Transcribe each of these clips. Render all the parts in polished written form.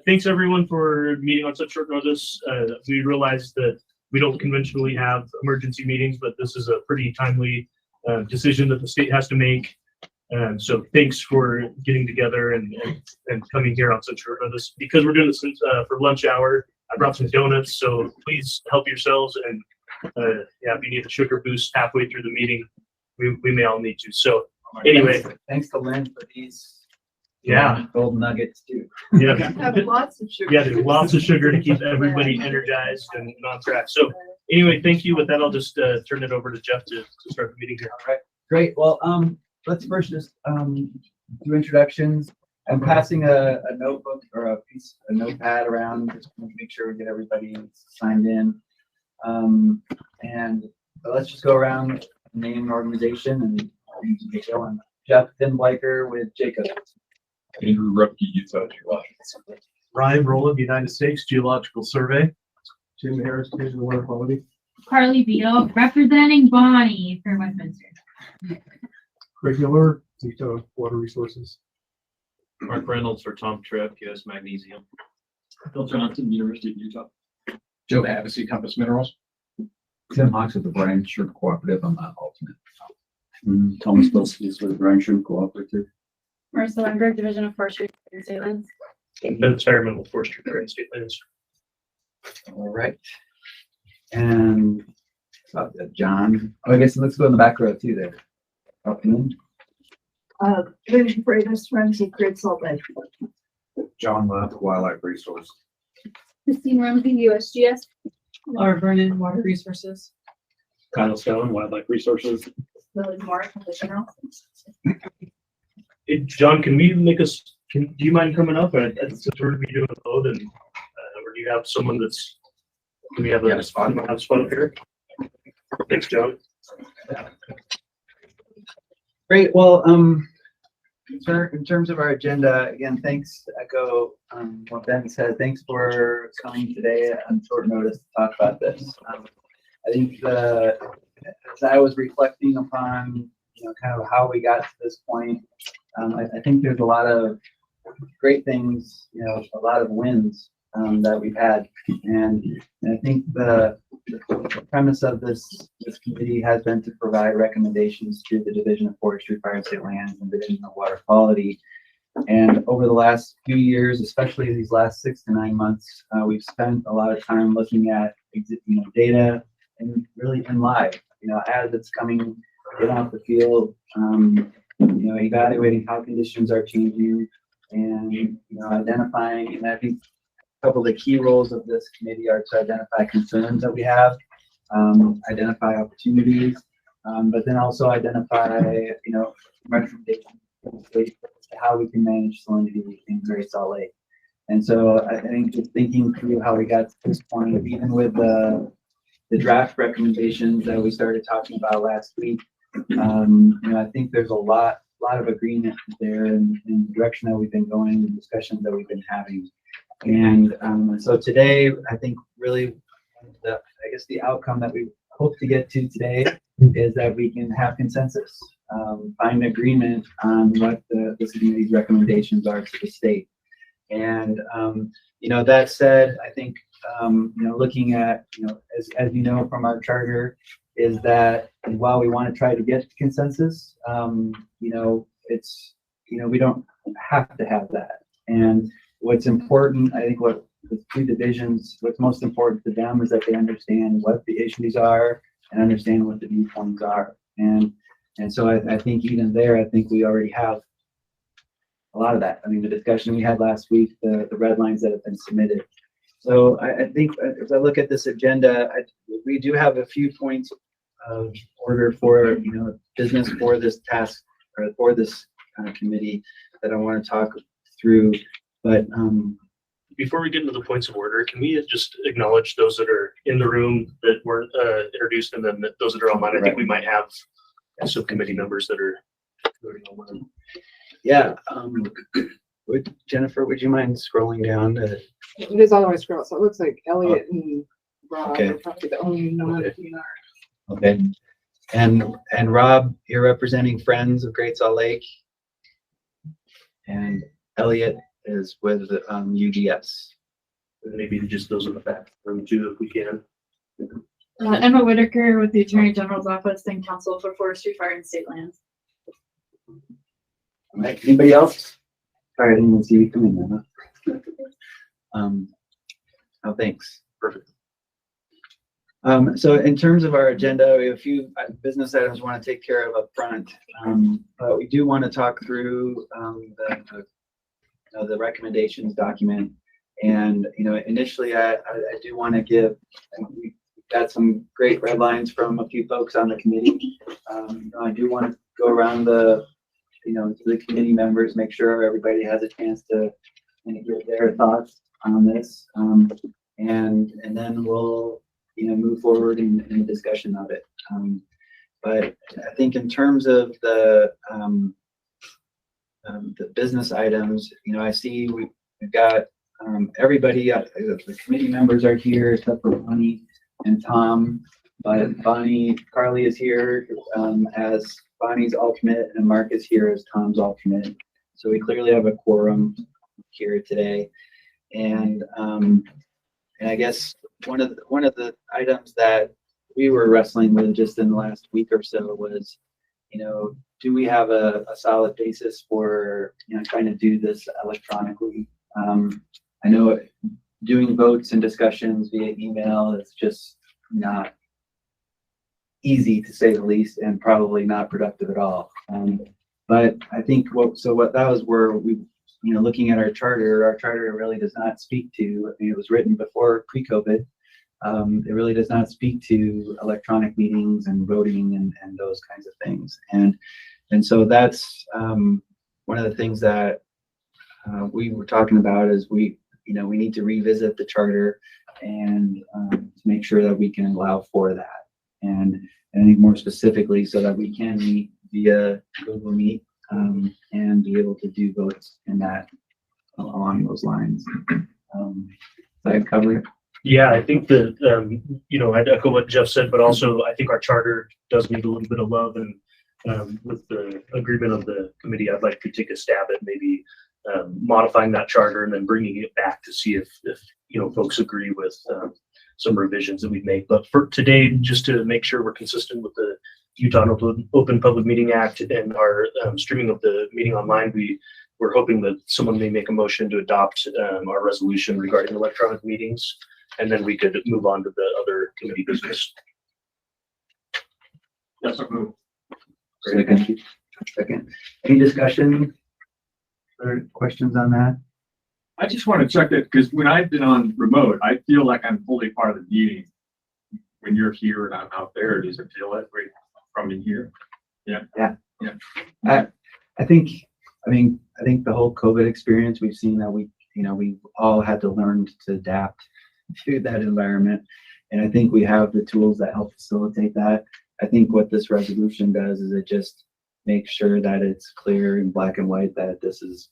thanks everyone for meeting on such short notice. We realize that we don't conventionally have emergency meetings, but this is a pretty timely decision that the state has to make. So thanks for getting together and coming here on such short notice. Because we're doing this for lunch hour, I brought some donuts, so please help yourselves. And yeah, if you need a sugar boost halfway through the meeting, we may all need to. So anyway, thanks to Lynn for these. Yeah, gold nuggets too. Yeah, Have lots of sugar. yeah, there's lots of sugar to keep everybody energized and on track. So anyway, thank you. With that, I'll just turn it over to Jeff to start the meeting here. All right, great. Well, let's first just do introductions. I'm passing a notebook or a notepad around just to make sure we get everybody signed in. And let's just go around, name and organization, and get going. Jeff Denbliker with Jacob. Andrew Rupke, Utah Geological. Ryan Rowland, United States Geological Survey. Jim Harris, Division of Water Quality. Carly Beal, representing Bonnie for Westminster. Craig Miller, Utah Water Resources. Mark Reynolds for Tom Tripp, U.S. Magnesium. Bill Johnson, University of Utah. Joe Havasi, Compass Minerals. Tim Hawks with the Brian Tripp Cooperative. I'm not alternate. Thomas Bosteels with the Brian Tripp Cooperative. Marissa Weinberg, Division of Forestry and State Lands. Ben Fireman with Forestry and State Lands. All right. And John. Oh, I guess let's go in the back row too there. Lynn Freitas, Ramsey, Great Salt Lake. John Love, Wildlife Resource. Christine Ramsey, USGS. Laura Vernon, Water Resources. Kyle Stone, Wildlife Resources. Lily Moore, Conditional. Hey, John, can we make us? Do you mind coming up? Since we're going to be doing a vote, and or do you have someone that's? Do we have a spot? Have a spot up here. Thanks, John. Great. Well, in terms of our agenda, again, thanks to echo what Ben said. Thanks for coming today on short notice to talk about this. I think as I was reflecting upon, kind of how we got to this point, I think there's a lot of great things, a lot of wins that we've had, and I think the premise of this committee has been to provide recommendations to the Division of Forestry, Fire and State Lands, and Division of Water Quality. And over the last few years, especially these last 6 to 9 months, we've spent a lot of time looking at data and really in live, as it's coming in off the field, evaluating how conditions are changing, and identifying. And I think a couple of the key roles of this committee are to identify concerns that we have, identify opportunities, but then also identify recommendations to how we can manage salinity in Great Salt Lake. And so I think just thinking through how we got to this point, even with the draft recommendations that we started talking about last week, I think there's a lot of agreement there in the direction that we've been going, the discussions that we've been having. And so today, I think really the outcome that we hope to get to today is that we can have consensus, find agreement on what this committee's recommendations are to the state. And that said, I think looking at as you know from our charter, is that while we want to try to get consensus, it's we don't have to have that. And what's important, I think, what the two divisions, what's most important to them is that they understand what the issues are and understand what the viewpoints are. And so I think even there, I think we already have a lot of that. I mean, the discussion we had last week, the red lines that have been submitted. So I think as I look at this agenda, we do have a few points of order for business for this task or for this committee that I want to talk through. But before we get into the points of order, can we just acknowledge those that are in the room that weren't introduced, and then those that are online? I think we might have subcommittee members that are voting online. Yeah. Jennifer, would you mind scrolling down to? It is all the way scroll, so it looks like Elliot and Rob Okay. are probably the only non-DNR. Okay. And Rob, you're representing Friends of Great Salt Lake. And Elliot is with, UGS. Maybe just those in the back room too, if we can. Emma Whitaker with the Attorney General's Office and Council for Forestry, Fire, and State Lands. All right, anybody else? Sorry, I didn't even see you come in there. Oh, thanks. Perfect. So in terms of our agenda, we have a few business items we want to take care of up front. But we do want to talk through the recommendations document. And, initially I do want to give, we've got some great red lines from a few folks on the committee. I do want to go around to the committee members, make sure everybody has a chance to give their thoughts on this. And then we'll, move forward in the discussion of it. But I think in terms of the business items, I see we've got everybody, the committee members are here except for Bonnie and Tom. But Carly is here as Bonnie's alternate, and Mark is here as Tom's alternate. So we clearly have a quorum here today. And I guess one of the items that we were wrestling with just in the last week or so was, do we have a solid basis for trying to do this electronically? I know doing votes and discussions via email is just not easy, to say the least, and probably not productive at all. But I think what that was where we, looking at our charter really does not speak to, it was written before pre-COVID. It really does not speak to electronic meetings and voting and those kinds of things. And so that's one of the things that we were talking about is we need to revisit the charter and to make sure that we can allow for that. And I think more specifically so that we can meet via Google Meet and be able to do votes in that along those lines. Did I cover it? Yeah, I think that, I'd echo what Jeff said, but also I think our charter does need a little bit of love, and with the agreement of the committee, I'd like to take a stab at maybe modifying that charter and then bringing it back to see if folks agree with some revisions that we've made. But for today, just to make sure we're consistent with the Utah Open Public Meeting Act and our streaming of the meeting online, we're hoping that someone may make a motion to adopt our resolution regarding electronic meetings, and then we could move on to the other committee business. Yes, I'll move. Second. Any discussion or questions on that? I just want to check that because when I've been on remote, I feel like I'm fully part of the meeting. When you're here and I'm out there, does it feel that way from in here? Yeah. I think the whole COVID experience, we've seen that we all had to learn to adapt to that environment. And I think we have the tools that help facilitate that. I think what this resolution does is it just makes sure that it's clear in black and white that this is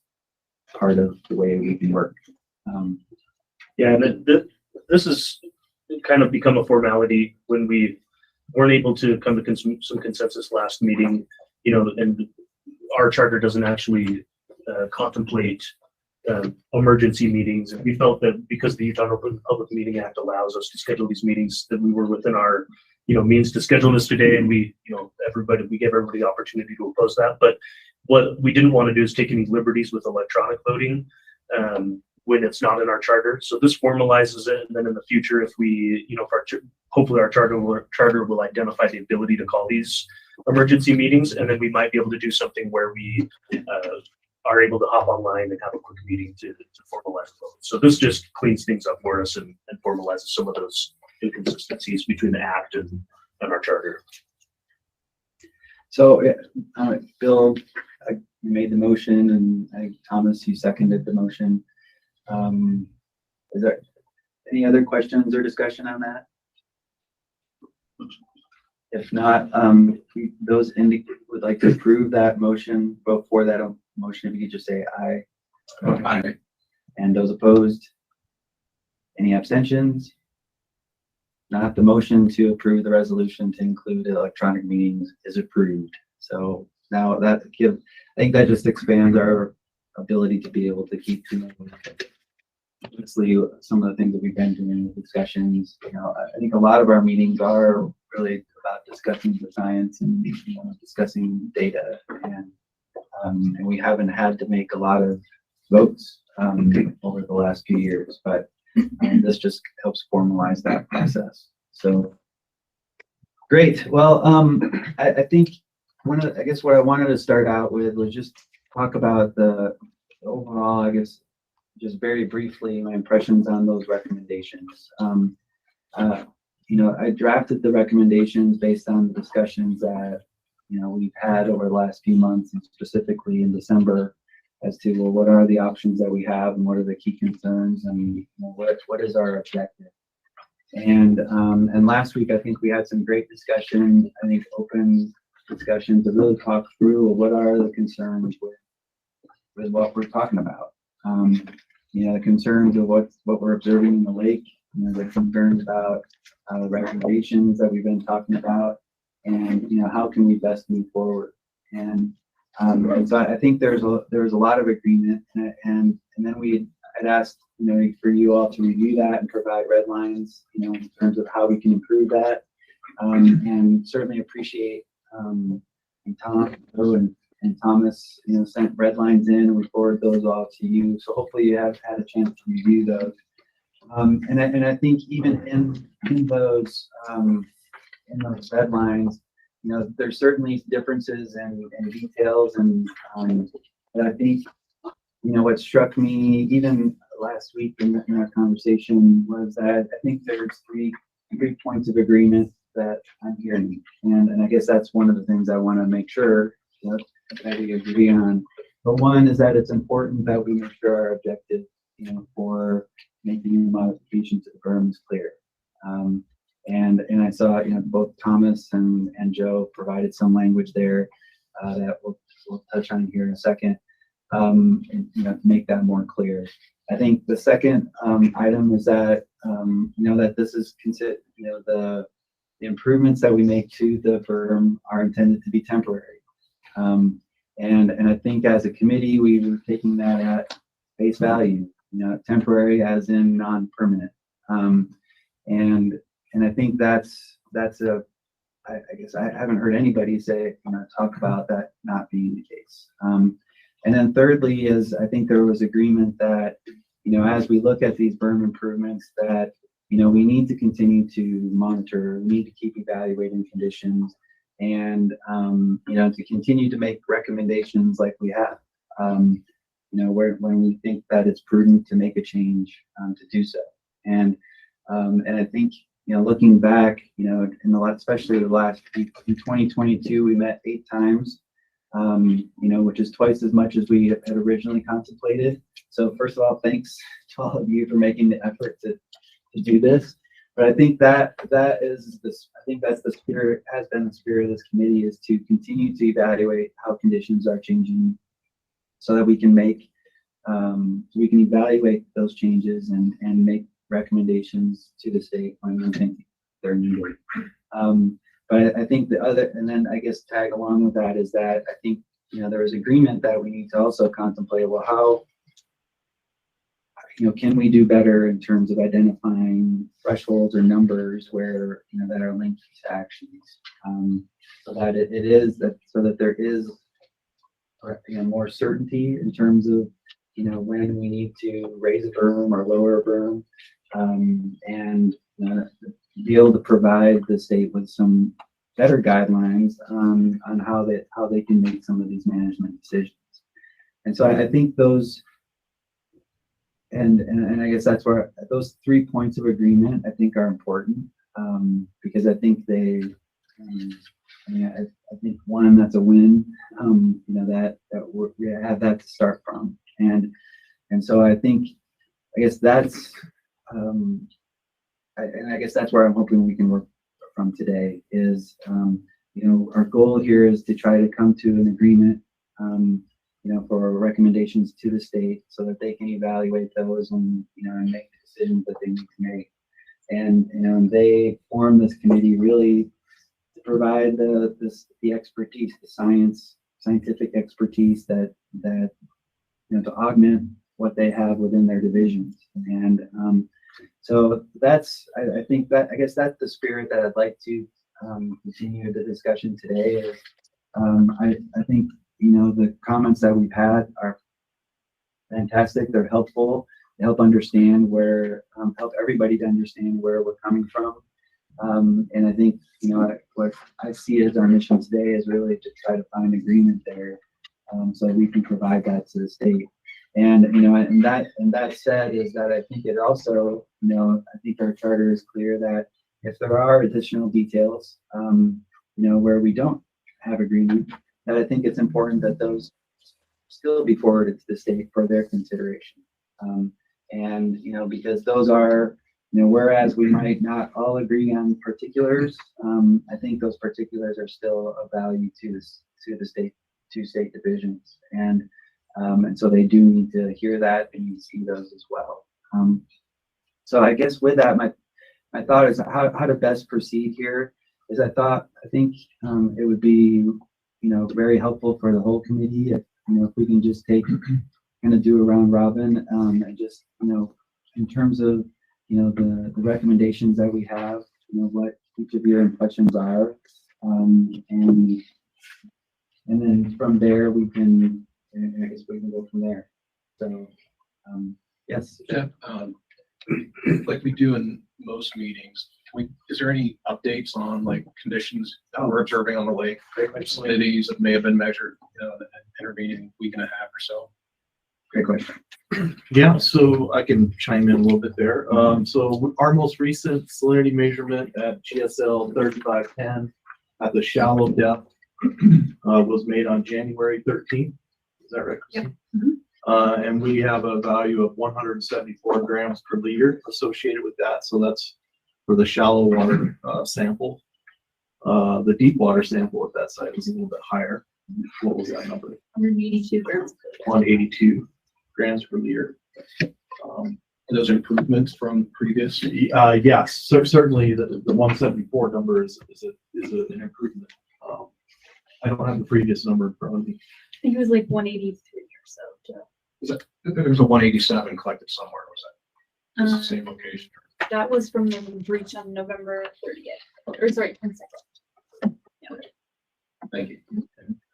part of the way we can work. Yeah, and this has kind of become a formality when we weren't able to come to some consensus last meeting, and our charter doesn't actually contemplate emergency meetings. And we felt that because the Utah Open Public Meeting Act allows us to schedule these meetings, that we were within our means to schedule this today, and we gave everybody the opportunity to oppose that. But what we didn't want to do is take any liberties with electronic voting when it's not in our charter. So this formalizes it, and then in the future, if we, hopefully our charter will identify the ability to call these emergency meetings, and then we might be able to do something where we are able to hop online and have a quick meeting to formalize the vote. So this just cleans things up for us and formalizes some of those inconsistencies between the act and our charter. So, Bill, you made the motion, and Thomas, you seconded the motion. Is there any other questions or discussion on that? If not, those would like to approve that motion. Before that motion, if you could just say aye. Aye. And those opposed? Any abstentions? Not the motion to approve the resolution to include electronic meetings is approved. So now I think that just expands our ability to be able to keep doing honestly some of the things that we've been doing with discussions. I think a lot of our meetings are really about discussing the science and discussing data, and we haven't had to make a lot of votes over the last few years, but this just helps formalize that process. So great. Well, I think I guess what I wanted to start out with was just talk about the overall, I guess, just very briefly, my impressions on those recommendations. I drafted the recommendations based on the discussions that, we've had over the last few months, and specifically in December, as to, well, what are the options that we have and what are the key concerns, and what is our objective. And last week, I think we had some great discussion, I think open discussion to really talk through what are the concerns with what we're talking about. The concerns of what we're observing in the lake, the concerns about the recommendations that we've been talking about, and how can we best move forward. And so I think there was a lot of agreement, and then I'd asked for you all to review that and provide red lines, in terms of how we can improve that, and certainly appreciate and Tom and Thomas, sent red lines in, and we forwarded those all to you. So hopefully you have had a chance to review those. And I think even in those red lines, there's certainly differences and details, and but I think what struck me even last week in our conversation was that I think there's three points of agreement that I'm hearing, and I guess that's one of the things I want to make sure that we agree on. But one is that it's important that we make sure our objective, for making a modification to the berm is clear. And I saw, both Thomas and Joe provided some language there that we'll touch on here in a second, to make that more clear. I think the second item is that, that this is considered, the improvements that we make to the berm are intended to be temporary. And I think as a committee, we were taking that at face value, temporary as in non-permanent. And I think that's I guess I haven't heard anybody say, talk about that not being the case. And then thirdly is, I think there was agreement that, as we look at these berm improvements, that, we need to continue to monitor, we need to keep evaluating conditions, and, to continue to make recommendations like we have, when we think that it's prudent to make a change, to do so. And I think, looking back, especially the last, in 2022, we met 8 times, which is twice as much as we had originally contemplated. So first of all, thanks to all of you for making the effort to do this. But I think that's the spirit, has been the spirit of this committee, is to continue to evaluate how conditions are changing, so that we can evaluate those changes and make recommendations to the state when we think they're needed. But I think and then I guess tag along with that is that I think, there is agreement that we need to also contemplate, well, how, can we do better in terms of identifying thresholds or numbers where, that are linked to actions, so that so that there is, more certainty in terms of, when we need to raise a berm or lower a berm, and be able to provide the state with some better guidelines on how they can make some of these management decisions. And so I think those, and I guess that's where those 3 points of agreement I think are important, because I think I think one, that's a win, that we have that to start from. And so I think, I guess that's, I guess that's where I'm hoping we can work from today is, our goal here is to try to come to an agreement, for recommendations to the state so that they can evaluate those and, and make the decisions that they need to make. And they form this committee really to provide the expertise, the scientific expertise that to augment what they have within their divisions. And so that's, I think that, I guess that's the spirit that I'd like to continue the discussion today. Is, I think, the comments that we've had are fantastic. They're helpful. They help understand where, help everybody to understand where we're coming from. And I think, what I see as our mission today is really to try to find agreement there, so we can provide that to the state. And, and that said is that I think it also, I think our charter is clear that if there are additional details, where we don't have agreement, that I think it's important that those still be forwarded to the state for their consideration. And, because those are, whereas we might not all agree on particulars, I think those particulars are still of value to the state, to state divisions. And so they do need to hear that and see those as well. So I guess with that, my thought is how to best proceed here is I think it would be, very helpful for the whole committee if we can just kind of do a round robin, and just, in terms of, the recommendations that we have, what each of your impressions are, and then from there I guess we can go from there. So, yes. Yeah, like we do in most meetings, is there any updates on like conditions that we're observing on the lake, salinities that may have been measured, in the intervening week and a half or so? Great question. Yeah, so I can chime in a little bit there. So our most recent salinity measurement at GSL 3510 at the shallow depth was made on January 13th. Is that right, Christine? Yep. And we have a value of 174 grams per liter associated with that. So that's for the shallow water sample. The deep water sample at that site was a little bit higher. What was that number? 182 grams. 182 grams per liter. Those improvements from previous? Yes, certainly the 174 number is an improvement. I don't have the previous number in front of me. I think it was like 183 or so. There was a 187 collected somewhere, was that? It's the same location. That was from the breach on November 30th. Or sorry, 22nd. Yeah. Thank you.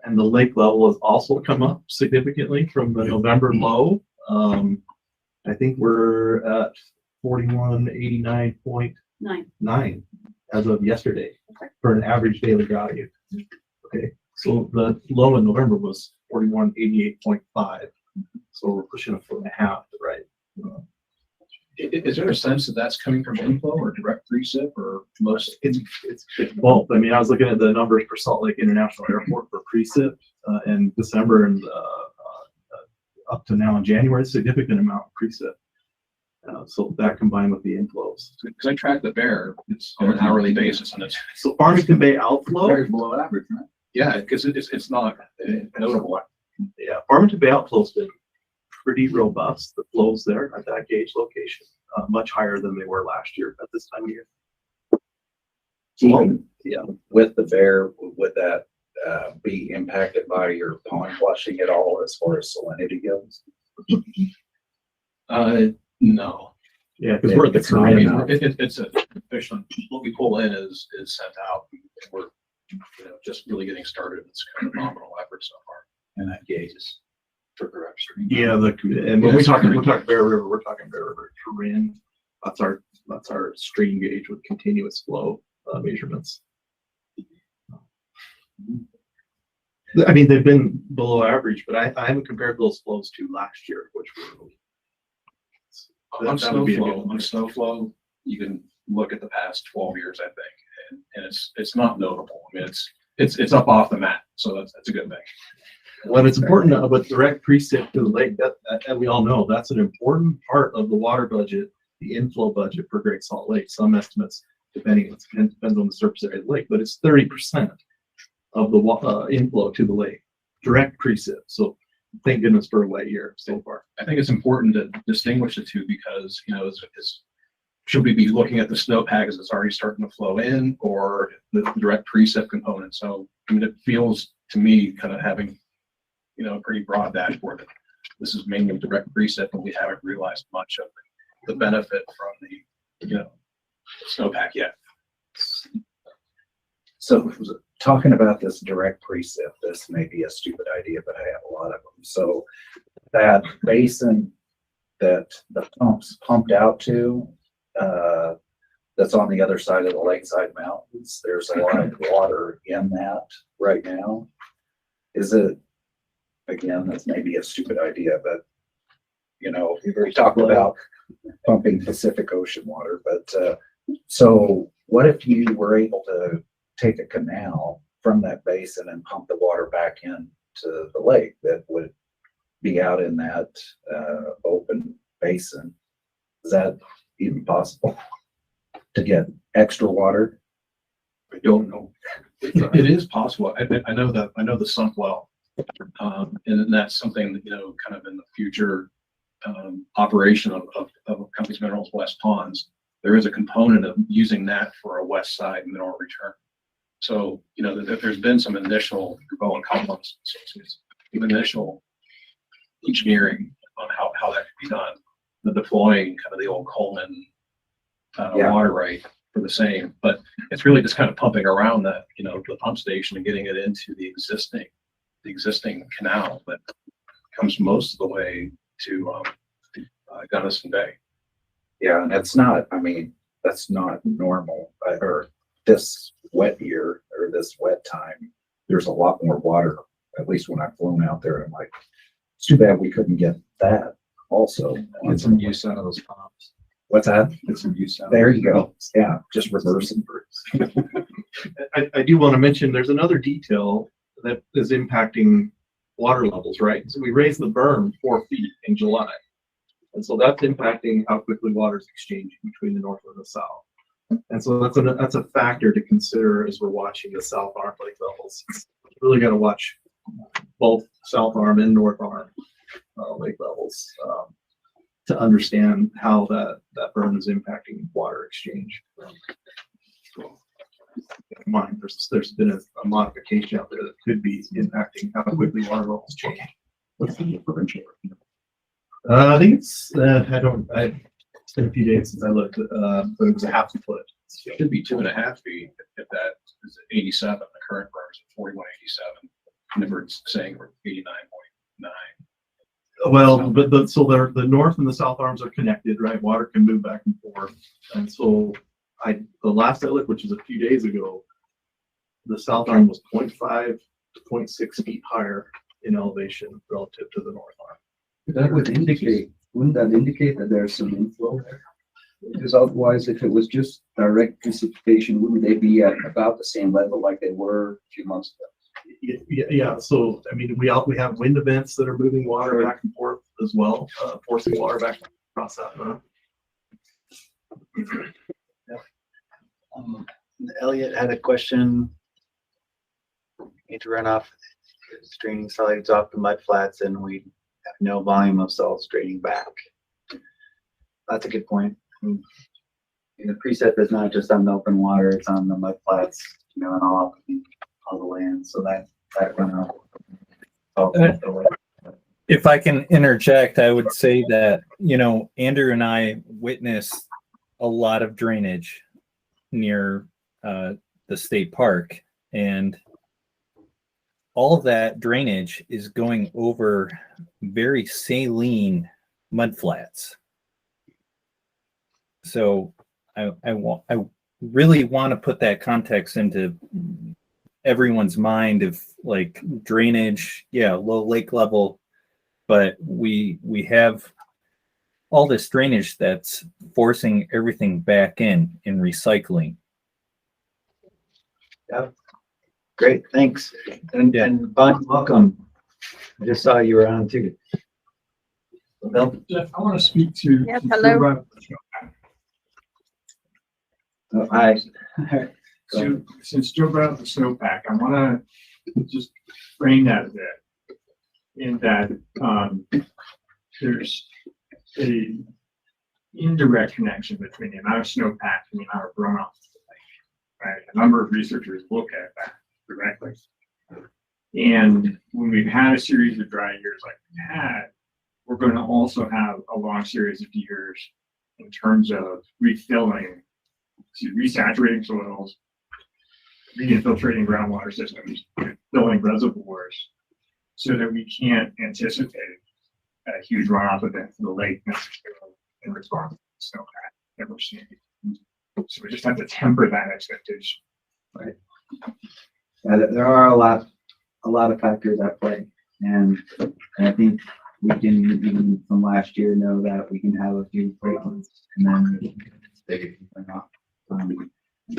And the lake level has also come up significantly from the November low. I think we're at 4189.9 as of yesterday for an average daily value. Okay, so the low in November was 4188.5. So we're pushing a foot and a half to the right. Is there a sense that that's coming from inflow or direct precip or most? It's both. I mean, I was looking at the numbers for Salt Lake International Airport for precip in December and up to now in January, significant amount of precip. So that combined with the inflows. Because I track the bear, it's on an hourly basis, and it's So Farmington Bay outflow. Very below average, right? yeah, because it's not notable. Yeah, Farmington Bay outflow's been pretty robust. The flows there at that gauge location, much higher than they were last year at this time of year. Even Yeah. with the bear, would that be impacted by your pond flushing at all as far as salinity goes? No. Yeah, because we're at the It's I Korean mean, now. it's a fish on what we pull in is sent out. We're just really getting started. It's kind of a nominal effort so far. And that gauge is further upstream. Yeah, and when we're talking Bear River, we're talking Bear River Corinne. That's our stream gauge with continuous flow measurements. I mean, they've been below average, but I haven't compared those flows to last year, which were On that would be a good snow one. flow, you can look at the past 12 years, I think, and it's not notable. I mean, it's up off the map, so that's a good thing. Well, it's important with direct precip to the lake. That we all know that's an important part of the water budget, the inflow budget for Great Salt Lake. Some estimates, depends on the surface area of the lake, but it's 30% of the inflow to the lake, direct precip. So thank goodness for a wet year so far. I think it's important to distinguish the two because, should we be looking at the snowpack as it's already starting to flow in or the direct precip component? So, I mean, it feels to me kind of having, a pretty broad dashboard this is mainly direct precip, and we haven't realized much of the benefit from the, snowpack yet. So talking about this direct precip, this may be a stupid idea, but I have a lot of them. So that basin that the pumps pumped out to, that's on the other side of the lakeside mountains, there's a lot of water in that right now. Is it, again, that's maybe a stupid idea, but we've already talked about pumping Pacific Ocean water, but so what if you were able to take a canal from that basin and pump the water back into the lake that would be out in that open basin? Is that even possible to get extra water? I don't know. It is possible. I know the sump well. And that's something that, kind of in the future operation of Companies Minerals West Ponds, there is a component of using that for a west side mineral return. So, there's been some initial initial engineering on how that could be done. The deploying kind of the old Coleman water right for the same, but it's really just kind of pumping around that, the pump station and getting it into the existing canal that comes most of the way to Gunnison Bay. Yeah, and that's not normal. Or this wet year or this wet time, there's a lot more water. At least when I've flown out there, I'm like, it's too bad we couldn't get that also. Get some use out of those pumps. What's that? Get some use out. There you go. Yeah, just reversing. I do want to mention there's another detail that is impacting water levels, right? So we raised the berm 4 feet in July. And so that's impacting how quickly water is exchanging between the north and the south. And so that's a factor to consider as we're watching the South Arm lake levels. You really got to watch both South Arm and North Arm lake levels to understand how that berm is impacting water exchange. Keep in mind, there's been a modification out there that could be impacting how quickly water levels change. What's the differential? I think it's it's been a few days since I looked, but it was a half a foot. It should be 2.5 feet if that is 87. The current berm is 4187. Never saying we're 89.9. Well, but the north and the south arms are connected, right? Water can move back and forth. And so the last I looked, which is a few days ago, the south arm was 0.5 to 0.6 feet higher in elevation relative to the north arm. Wouldn't that indicate that there's some inflow there? Because otherwise, if it was just direct precipitation, wouldn't they be at about the same level like they were a few months ago? Yeah. So, I mean, we have wind events that are moving water back and forth as well, forcing water back across that. Elliot had a question. Need to run off draining solids off the mud flats, and we have no volume of salts draining back. That's a good point. And the precip is not just on the open water; it's on the mud flats, and all the land. So that runoff. If I can interject, I would say that, Andrew and I witnessed a lot of drainage near the state park, and all of that drainage is going over very saline mud flats. So I really want to put that context into everyone's mind of like drainage, low lake level, but we have all this drainage that's forcing everything back in recycling. Yeah. Great, thanks. And Bud, welcome. I just saw you were on too. Bill? Jeff, I want to speak to. Yep, hello. Oh, hi. So since Joe brought up the snowpack, I want to just frame that a bit in that there's a indirect connection between the amount of snowpack and the amount of runoff. Right? A number of researchers look at that directly. And when we've had a series of dry years like we had, we're going to also have a long series of years in terms of resaturating soils, re-infiltrating groundwater systems, filling reservoirs, so that we can't anticipate a huge runoff event for the lake necessarily in response to the snowpack that we're seeing. So we just have to temper that expectation. Right. There are a lot of factors at play, and I think we can, even from last year, know that we can have a few great ones, and then they are not.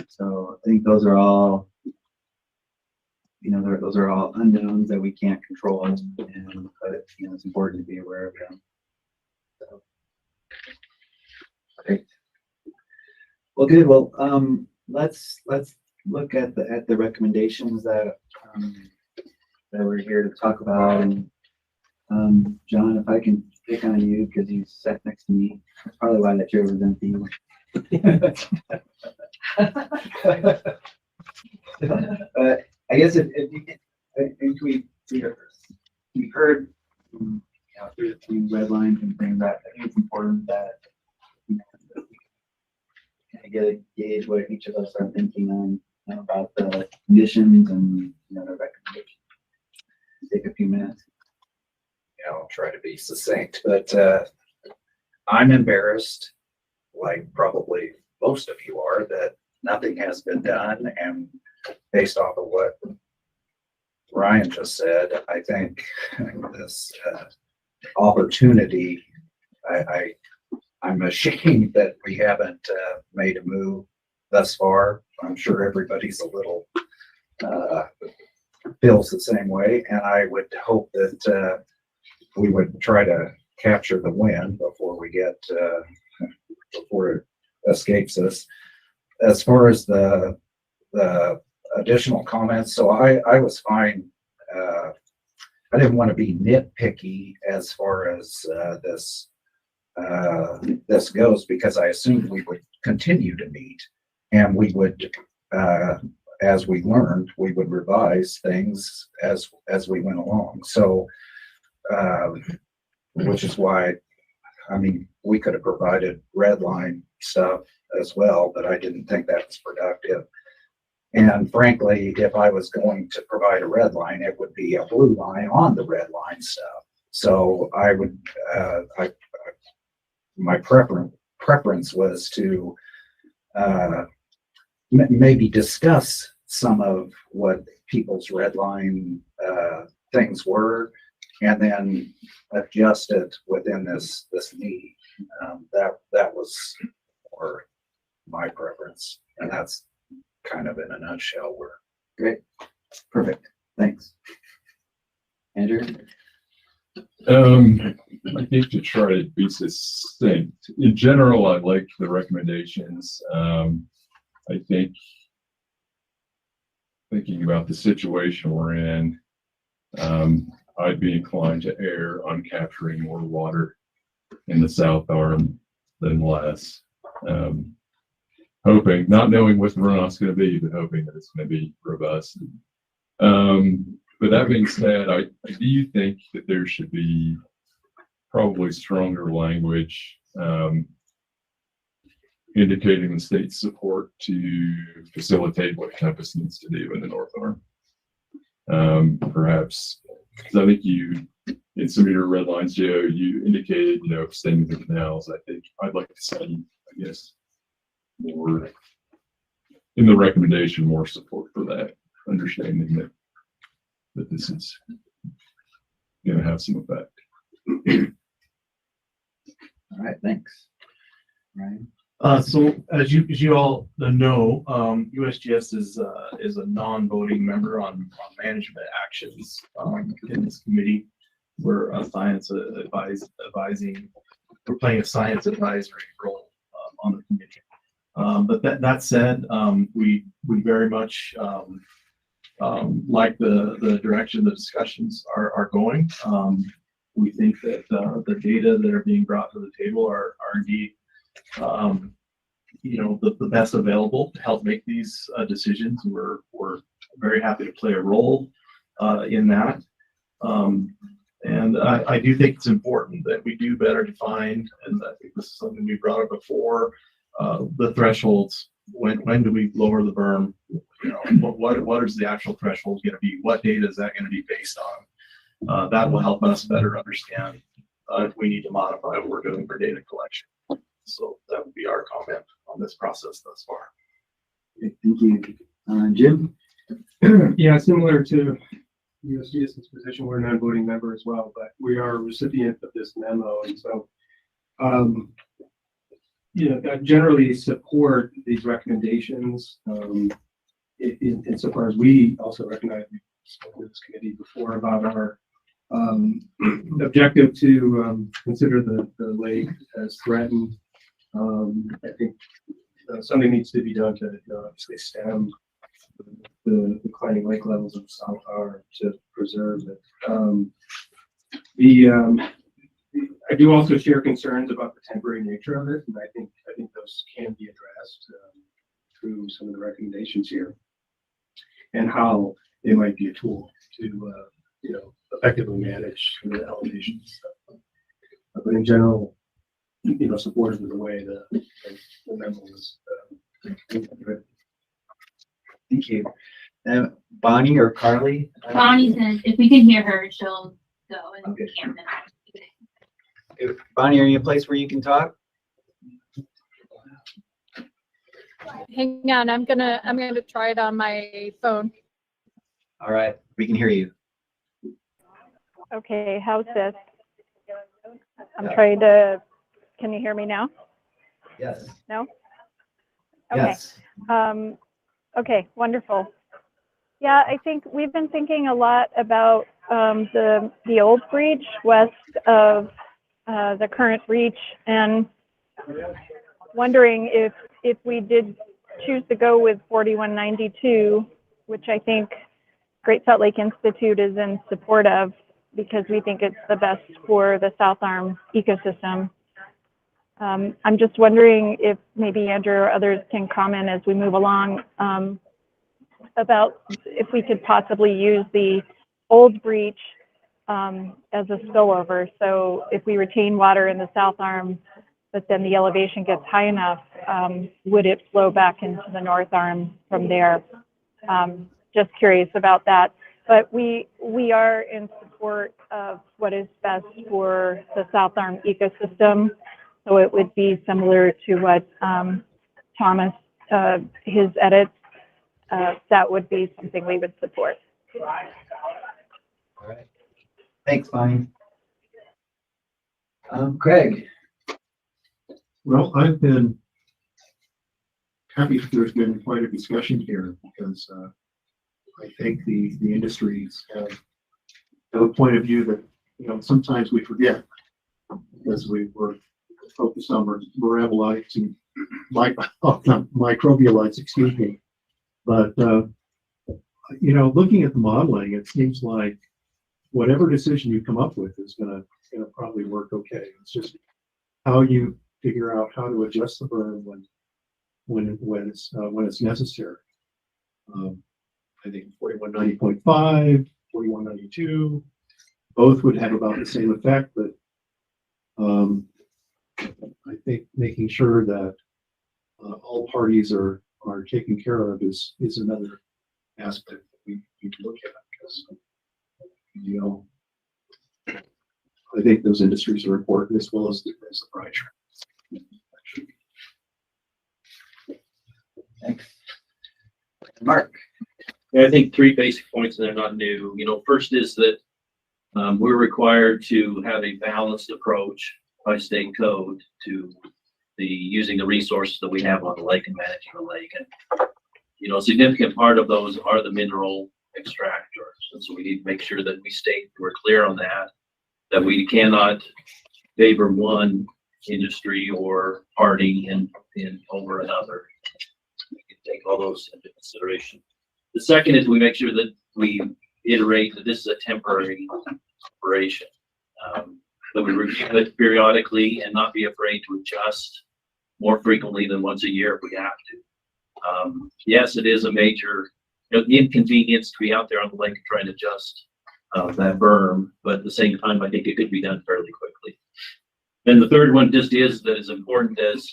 So I think those are all, those are all unknowns that we can't control, but it's important to be aware of them. So, great. Well, good. Well, let's look at the recommendations that we're here to talk about. And John, if I can pick on you because you sat next to me, that's probably why that chair was empty. I guess if you can, I think we heard through red lines and things that I think it's important that that we kind of get a gauge what each of us are thinking on about the conditions and the recommendations. Take a few minutes. I'll try to be succinct, but I'm embarrassed, like probably most of you are, that nothing has been done. And based off of what Ryan just said, I think this opportunity, I'm ashamed that we haven't made a move thus far. I'm sure everybody's a little feels the same way, and I would hope that we would try to capture the win before we get before it escapes us. As far as the additional comments, so I was fine. I didn't want to be nitpicky as far as this goes, because I assumed we would continue to meet, and we would, as we learned, we would revise things as we went along. So, which is why, I mean, we could have provided red line stuff as well, but I didn't think that was productive. And frankly, if I was going to provide a red line, it would be a blue line on the red line stuff. So I would, my preference was to maybe discuss some of what people's red line things were, and then adjust it within this need. That was more my preference, and that's kind of in a nutshell. We're Great, perfect, thanks. Andrew? I think to try to be succinct, in general, I like the recommendations. I think thinking about the situation we're in, I'd be inclined to err on capturing more water in the south arm than less. Hoping, not knowing what the runoff's going to be, but hoping that it's going to be robust. But that being said, I do think that there should be probably stronger language indicating the state's support to facilitate what Compass needs to do in the North Arm. Perhaps, because I think you, in some of your red lines, Joe, you indicated, extending the canals. I think I'd like to see, I guess, more in the recommendation, more support for that, understanding that this is going to have some effect. All right, thanks. Ryan? So as you all know, USGS is a non-voting member on management actions in this committee. We're a science advising. We're playing a science advisory role on the committee. But that said, we very much like the direction the discussions are going. We think that the data that are being brought to the table are indeed the best available to help make these decisions. We're very happy to play a role in that. And I do think it's important that we do better define, and I think this is something we brought up before, the thresholds. When do we lower the berm? You know, what is the actual threshold going to be? What data is that going to be based on? That will help us better understand if we need to modify what we're doing for data collection. So that would be our comment on this process thus far. Okay, thank you. Jim? Yeah, similar to USGS's position, we're a non-voting member as well, but we are a recipient of this memo, and so, I generally support these recommendations. Insofar as we also recognize, we've spoken to this committee before about our objective to consider the lake as threatened. I think something needs to be done to obviously stem the declining lake levels of South Arm to preserve it. I do also share concerns about the temporary nature of it, and I think those can be addressed through some of the recommendations here, and how they might be a tool to effectively manage the elevations. But in general, supportive of the way the memo was. Thank you. Bonnie or Carly? Bonnie's in, if we can hear her, she'll go and Okay. camp Bonnie, are you in a place where you can talk? Hang on, I'm gonna try it on my phone. All right, we can hear you. Okay, how's this? I'm trying to, can you hear me now? Yes. No? Okay. Yes. Okay, wonderful. Yeah, I think we've been thinking a lot about the old breach west of the current breach, and wondering if we did choose to go with 4192, which I think Great Salt Lake Institute is in support of, because we think it's the best for the South Arm ecosystem. I'm just wondering if maybe Andrew or others can comment as we move along about if we could possibly use the old breach as a spillover. So if we retain water in the South Arm, but then the elevation gets high enough, would it flow back into the North Arm from there? Just curious about that. But we are in support of what is best for the South Arm ecosystem. So it would be similar to what Thomas, his edits, that would be something we would support. All right. Thanks, Bonnie. Craig. Well, I've been happy that there's been quite a discussion here, because I think the industries have a point of view that, sometimes we forget, because we were focused on metabolites and microbialites, excuse me. But, looking at the modeling, it seems like whatever decision you come up with is gonna probably work okay. It's just how you figure out how to adjust the berm when it's necessary. I think 4190.5, 4192, both would have about the same effect, but I think making sure that all parties are taken care of is another aspect that we need to look at, because I think those industries are important, as well as the brine trend. Thanks. Mark. I think 3 basic points, and they're not new. First is that we're required to have a balanced approach by state code to using the resources that we have on the lake and managing the lake. And, a significant part of those are the mineral extractors. And so we need to make sure that we're clear on that we cannot favor one industry or party in over another. We can take all those into consideration. The second is we make sure that we iterate that this is a temporary operation. That we review it periodically and not be afraid to adjust more frequently than once a year if we have to. Yes, it is a major inconvenience to be out there on the lake and trying to adjust of that berm, but at the same time, I think it could be done fairly quickly. And the third one just is that as important as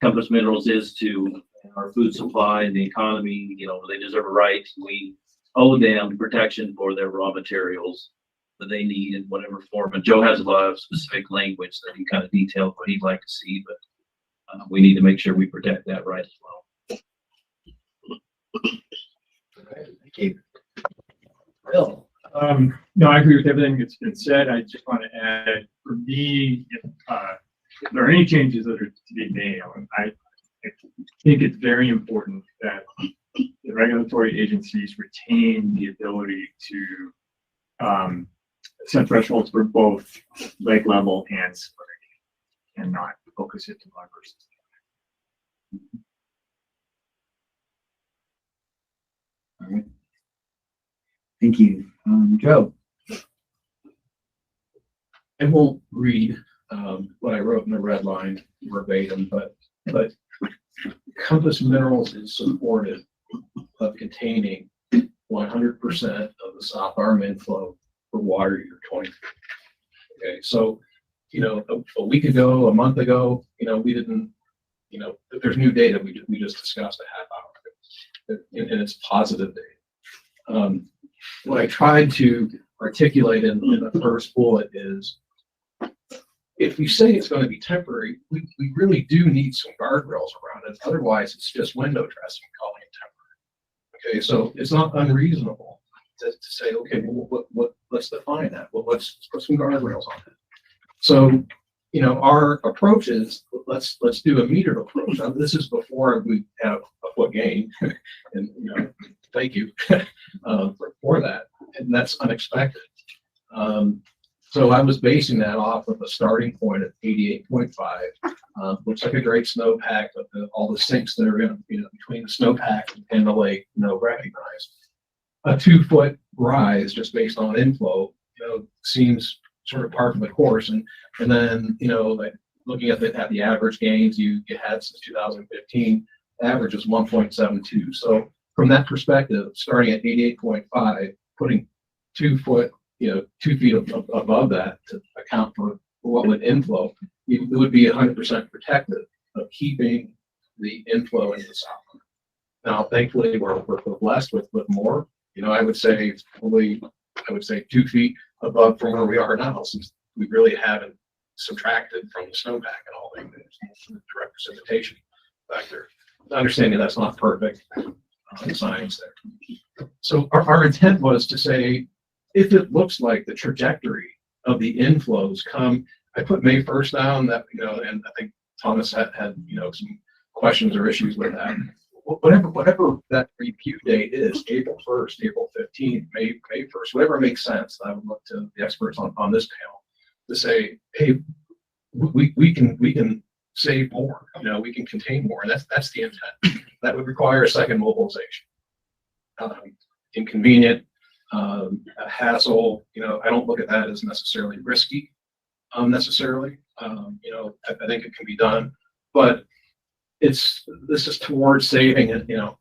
Compass Minerals is to our food supply and the economy, you know, they deserve a right. We owe them protection for their raw materials that they need in whatever form. And Joe has a lot of specific language that he kind of detailed what he'd like to see, but we need to make sure we protect that right as well. Thank you. Bill. No, I agree with everything that's been said. I just want to add, for me, if there are any changes that are to be made, I think it's very important that the regulatory agencies retain the ability to set thresholds for both lake level and salinity, and not focus it to one person. All right. Thank you. Joe. I won't read what I wrote in the red line verbatim, but Compass Minerals is supportive of containing 100% of the South Arm inflow for water year 23. Okay, so you know, a week ago, a month ago, you know, we didn't, you know, there's new data we just discussed a half hour ago, and it's positive data. What I tried to articulate in the first bullet is, if we say it's going to be temporary, we really do need some guardrails around it. Otherwise, it's just window dressing, calling it temporary. Okay, so it's not unreasonable to say, okay, well, let's define that. Well, let's put some guardrails on it. So, you know, our approach is let's do a metered approach. Now, this is before we have a foot gain, and you know, thank you for that, and that's unexpected. So I was basing that off of a starting point of 88.5. Looks like a great snowpack, but all the sinks that are in, you know, between the snowpack and the lake, you know, recognized. A 2-foot rise just based on inflow, you know, seems sort of par for the course. And then, you know, like looking at the average gains you had since 2015, average is 1.72. So from that perspective, starting at 88.5, putting 2 foot, you know, 2 feet above that to account for what would inflow, it would be 100% protective of keeping the inflow into the south. Now, thankfully, we're blessed with more. You know, I would say 2 feet above from where we are now, since we really haven't subtracted from the snowpack and all the direct precipitation factor. Understanding that's not perfect science there. So our intent was to say, if it looks like the trajectory of the inflows come, I put May 1st down, that, you know, and I think Thomas had you know, some questions or issues with that. Whatever that review date is, April 1st, April 15th, May 1st, whatever makes sense. I would look to the experts on this panel to say, hey, we can save more, you know, we can contain more, and that's the intent. That would require a second mobilization. Inconvenient, a hassle, you know, I don't look at that as necessarily risky, necessarily. You know, I think it can be done, but this is towards saving it, you know,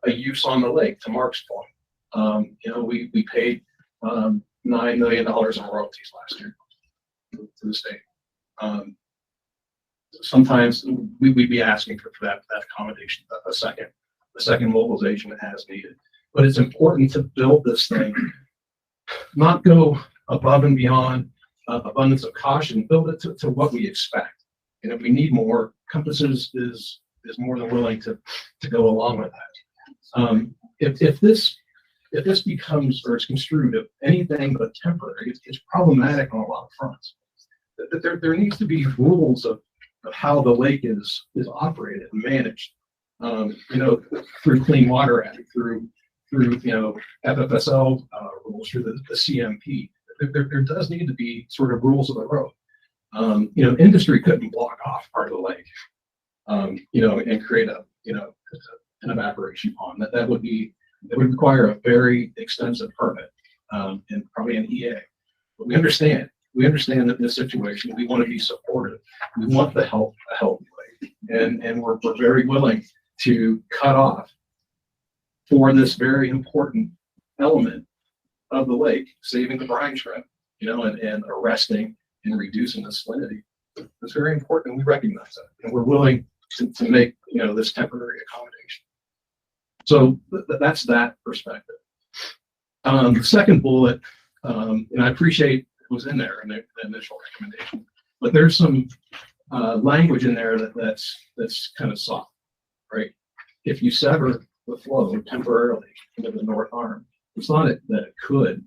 a use on the lake, to Mark's point. You know, we paid $9 million in royalties last year to the state. Sometimes we'd be asking for that accommodation, a second mobilization as needed. But it's important to build this thing, not go above and beyond abundance of caution, build it to what we expect. And if we need more, Compass is more than willing to go along with that. If this becomes, or is construed of anything but temporary, it's problematic on a lot of fronts. There needs to be rules of how the lake is operated and managed. You know, through Clean Water Act, through you know, FFSL rules, through the CMP. There does need to be sort of rules of the road. You know, industry couldn't block off part of the lake, you know, and create an evaporation pond. That would require a very extensive permit, and probably an EA. But we understand that in this situation, we want to be supportive. We want the healthy lake, and we're very willing to cut off for this very important element of the lake, saving the brine shrimp, and arresting and reducing the salinity. It's very important. We recognize that, and we're willing to make, this temporary accommodation. So that's that perspective. The second bullet, and I appreciate it was in there in the initial recommendation, but there's some language in there that's kind of soft, right? If you sever the flow temporarily into the north arm, it's not that it could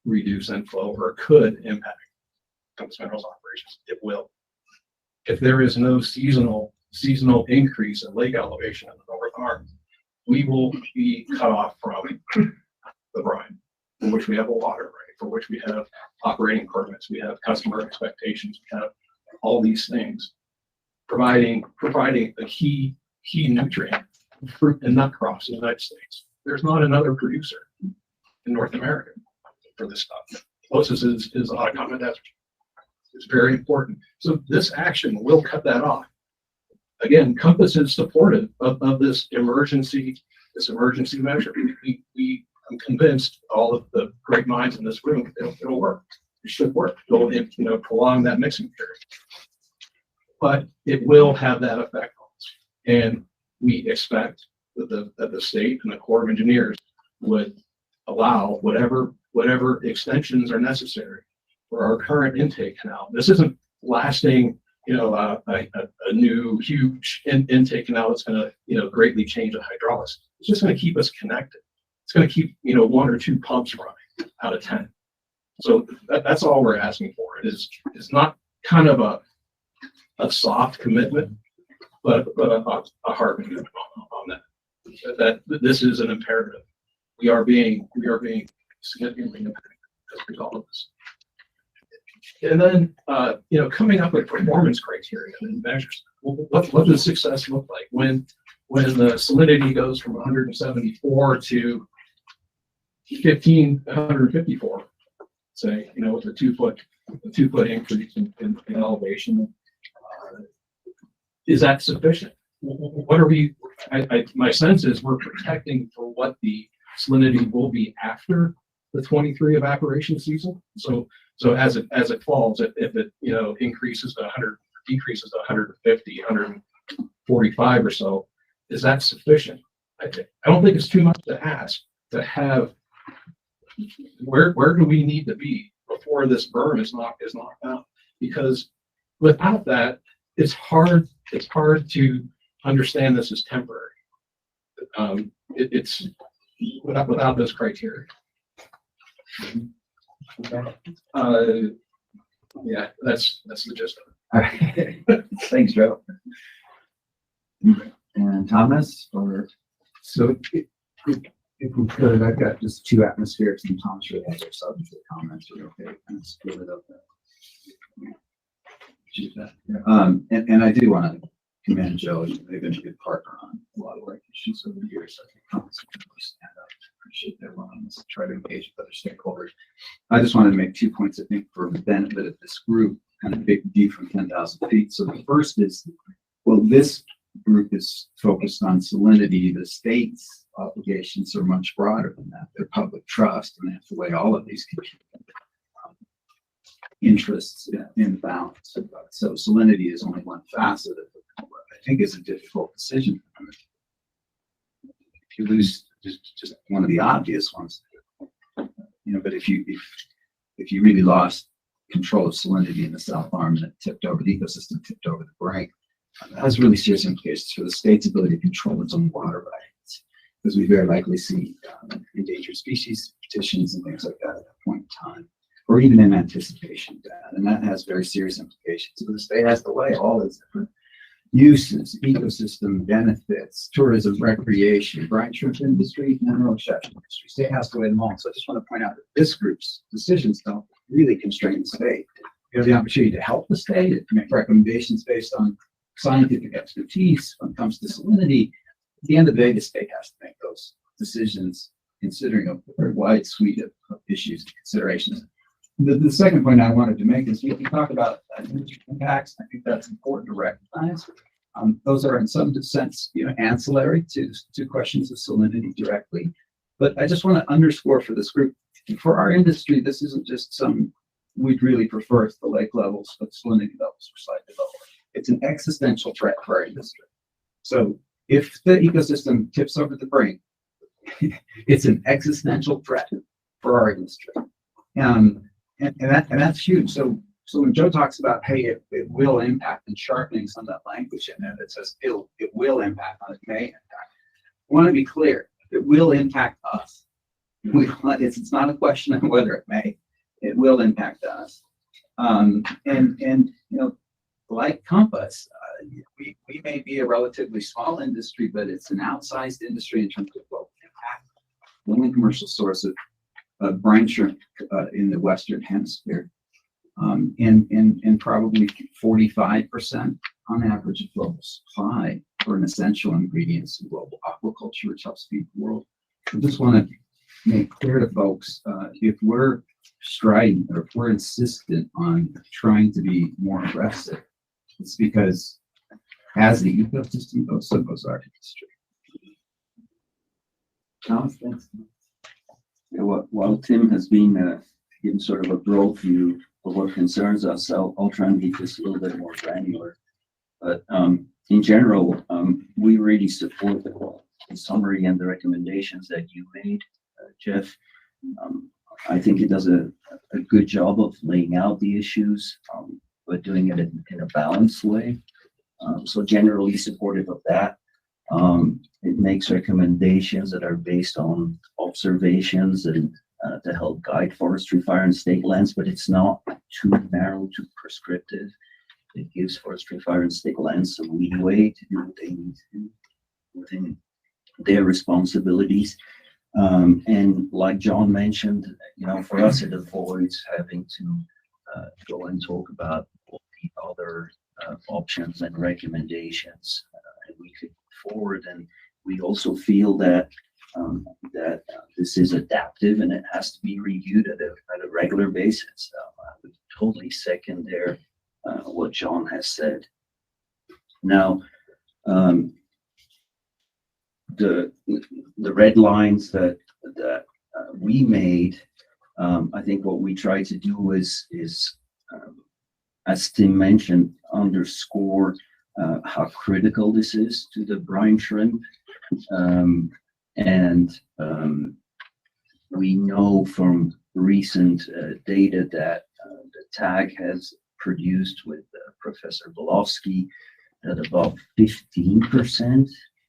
reduce inflow or it could impact Compass Minerals operations. It will. If there is no seasonal increase in lake elevation in the north arm, we will be cut off from the brine, for which we have a water right, for which we have operating permits, we have customer expectations, we have all these things, providing a key nutrient, fruit and nut crops in the United States. There's not another producer in North America for this stuff. Closest is Atacama Desert. It's very important. So this action will cut that off. Again, Compass is supportive of this emergency measure. I'm convinced all of the great minds in this room, it'll work. It should work. It'll, prolong that mixing period. But it will have that effect on us. And we expect that the state and the Corps of Engineers would allow whatever extensions are necessary for our current intake canal. This isn't lasting, a new huge intake canal that's going to, greatly change the hydraulics. It's just going to keep us connected. It's going to keep, 1 or 2 pumps running out of 10. So that's all we're asking for. It is not kind of a soft commitment, but a hard commitment on that this is an imperative. We are being significantly impacted as a result of this. And then, coming up with performance criteria and measures. What does success look like when the salinity goes from 174 to 154, say, with a 2 foot increase in elevation? Is that sufficient? What are we? My sense is we're protecting for what the salinity will be after the 23 evaporation season. So as it falls, if it increases to 100, decreases to 150, 145 or so, is that sufficient? I don't think it's too much to ask to have. Where do we need to be before this berm is knocked out? Because without that, it's hard to understand this as temporary. It's without those criteria. Yeah, that's the gist of it. All right. Thanks, Joe. And Thomas, So if we could, I've got just 2 atmospherics and Thomas really has our substantive comments. Are you okay? Kind of split it up there. And I do want to commend Joe. They've been a good partner on a lot of our issues over the years. I think Thomas can really stand up. Appreciate their willingness to try to engage with other stakeholders. I just wanted to make 2 points, I think, for the benefit of this group, kind of big view from 10,000 feet. So the first is, well, this group is focused on salinity. The state's obligations are much broader than that. They're public trust, and they have to weigh all of these interests in balance. So salinity is only one facet of what I think is a difficult decision. If you lose just one of the obvious ones, but if you really lost control of salinity in the South Arm and it tipped over the ecosystem, tipped over the brink, that has really serious implications for the state's ability to control its own water rights, because we very likely see endangered species petitions and things like that at that point in time, or even in anticipation of that. And that has very serious implications. So the state has to weigh all these different uses, ecosystem benefits, tourism, recreation, brine shrimp industry, mineral extraction industry. State has to weigh them all. So I just want to point out that this group's decisions don't really constrain the state. You have the opportunity to help the state, to make recommendations based on scientific expertise when it comes to salinity. At the end of the day, the state has to make those decisions considering a very wide suite of issues and considerations. The second point I wanted to make is we talk about energy impacts. I think that's important to recognize. Those are in some sense, ancillary to questions of salinity directly. But I just want to underscore for this group, for our industry, this isn't just some, we'd really prefer if the lake levels, but salinity levels were slightly lower. It's an existential threat for our industry. So if the ecosystem tips over the brink, it's an existential threat for our industry. And that's huge. So when Joe talks about, hey, it will impact, and sharpening some of that language in there that says it will impact, not it may impact. I want to be clear, it will impact us. It's not a question of whether it may, it will impact us. And you know, like Compass, we may be a relatively small industry, but it's an outsized industry in terms of global impact. The only commercial source of brine shrimp in the Western Hemisphere. And probably 45% on average of global supply for an essential ingredients in global aquaculture, which helps feed the world. I just want to make clear to folks, if we're strident or if we're insistent on trying to be more aggressive, it's because as the ecosystem goes, so goes our industry. Thomas, thanks. Yeah, While Tim has been given sort of a broad view of what concerns us, I'll try and make this a little bit more granular. But in general, we really support the summary and the recommendations that you made, Jeff. I think it does a good job of laying out the issues, but doing it in a balanced way. So generally supportive of that. It makes recommendations that are based on observations and to help guide forestry, fire, and state lands, but it's not too narrow, too prescriptive. It gives forestry, fire, and state lands some leeway to do what they need to do within their responsibilities. And like John mentioned, you know, for us, it avoids having to go and talk about all the other options and recommendations and we could forward. And we also feel that this is adaptive and it has to be reviewed at a regular basis. I would totally second there what John has said. Now, the red lines that we made, I think what we try to do is as Tim mentioned, underscore how critical this is to the brine shrimp. We know from recent data that the TAG has produced with Professor Bosteels that about 15%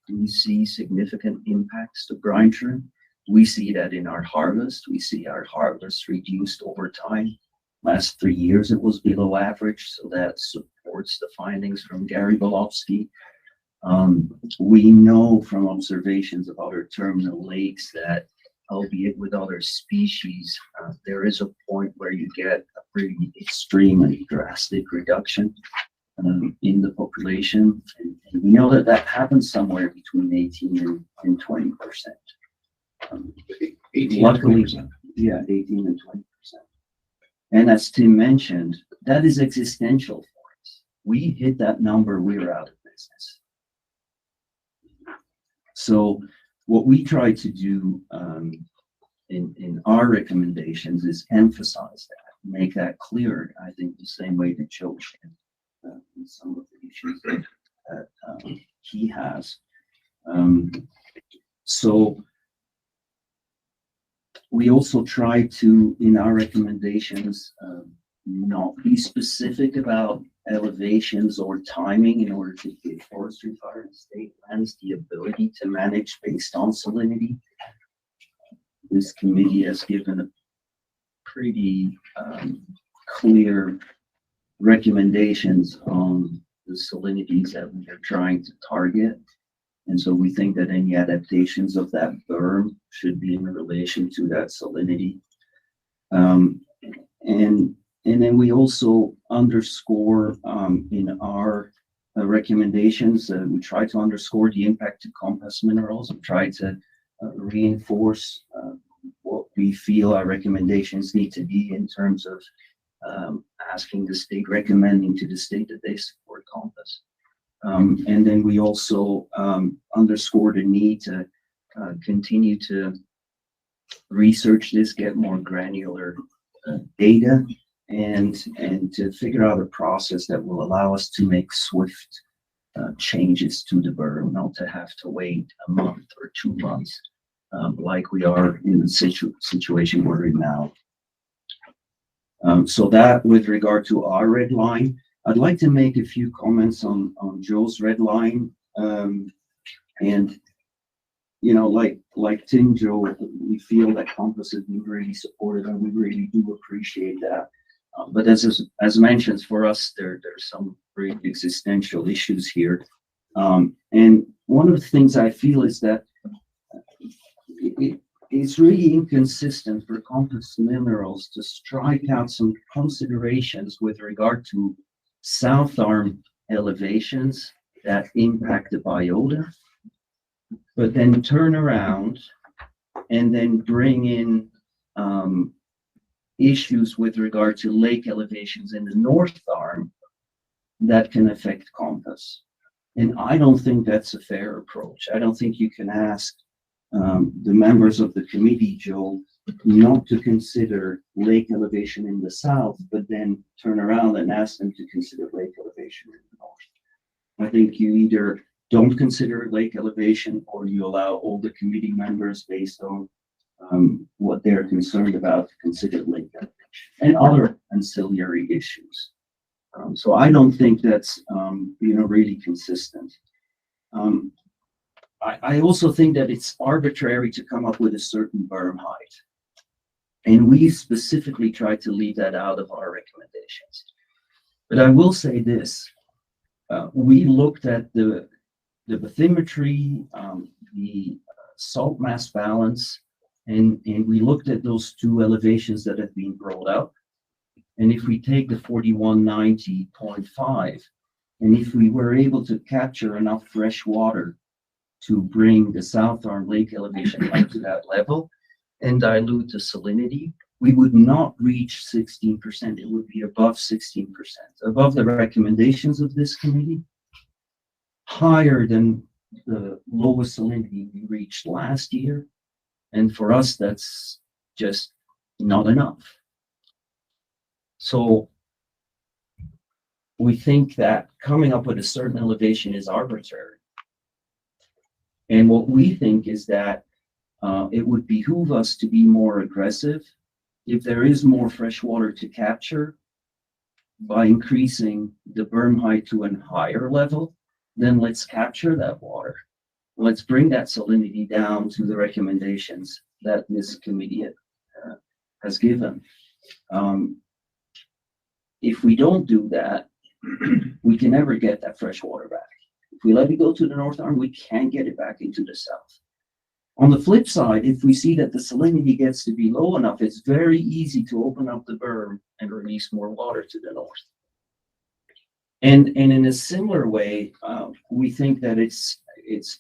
we see significant impacts to brine shrimp. We see that in our harvest. We see our harvest reduced over time. Last 3 years, it was below average, so that supports the findings from Gary Bosteels. We know from observations of other terminal lakes that, albeit with other species, there is a point where you get a pretty extreme and drastic reduction in the population. And we know that that happens somewhere between 18 and 20%. 18 Luckily, to 20%. yeah, 18 and 20%. And as Tim mentioned, that is existential for us. We hit that number, we're out of business. So what we try to do in our recommendations is emphasize that, make that clear. I think the same way that Joe shared in some of the issues that he has. So we also try to, in our recommendations, not be specific about elevations or timing in order to give forestry, fire, and state lands the ability to manage based on salinity. This committee has given a pretty clear recommendations on the salinities that we are trying to target. And so we think that any adaptations of that berm should be in relation to that salinity. And then we also underscore in our recommendations, we try to underscore the impact to compass minerals and try to reinforce what we feel our recommendations need to be in terms of asking the state, recommending to the state that they support compass. And then we also underscore the need to continue to research this, get more granular data, and to figure out a process that will allow us to make swift changes to the berm, not to have to wait a month or 2 months, like we are in the situation we're in now. So that with regard to our red line, I'd like to make a few comments on Joe's red line. And, you know, like Tim, Joe, we feel that Compass has been really supportive, and we really do appreciate that. But as mentioned, for us, there's some very existential issues here. And one of the things I feel is that it's really inconsistent for Compass Minerals to strike out some considerations with regard to south arm elevations that impact the biota, but then turn around and then bring in issues with regard to lake elevations in the north arm that can affect Compass. And I don't think that's a fair approach. I don't think you can ask the members of the committee, Joe, not to consider lake elevation in the south, but then turn around and ask them to consider lake elevation in the north. I think you either don't consider lake elevation, or you allow all the committee members, based on what they're concerned about, to consider lake elevation and other ancillary issues. So I don't think that's really consistent. I also think that it's arbitrary to come up with a certain berm height. And we specifically tried to leave that out of our recommendations. But I will say this, we looked at the bathymetry, the salt mass balance, and we looked at those two elevations that have been brought up. And if we take the 4190.5, and if we were able to capture enough fresh water to bring the south arm lake elevation up to that level and dilute the salinity, we would not reach 16%. It would be above 16%, above the recommendations of this committee, higher than the lowest salinity we reached last year. And for us, that's just not enough. So we think that coming up with a certain elevation is arbitrary. And what we think is that it would behoove us to be more aggressive. If there is more fresh water to capture by increasing the berm height to a higher level, then let's capture that water. Let's bring that salinity down to the recommendations that this committee has given. If we don't do that, we can never get that fresh water back. If we let it go to the north arm, we can't get it back into the south. On the flip side, if we see that the salinity gets to be low enough, it's very easy to open up the berm and release more water to the north. And in a similar way, we think that it's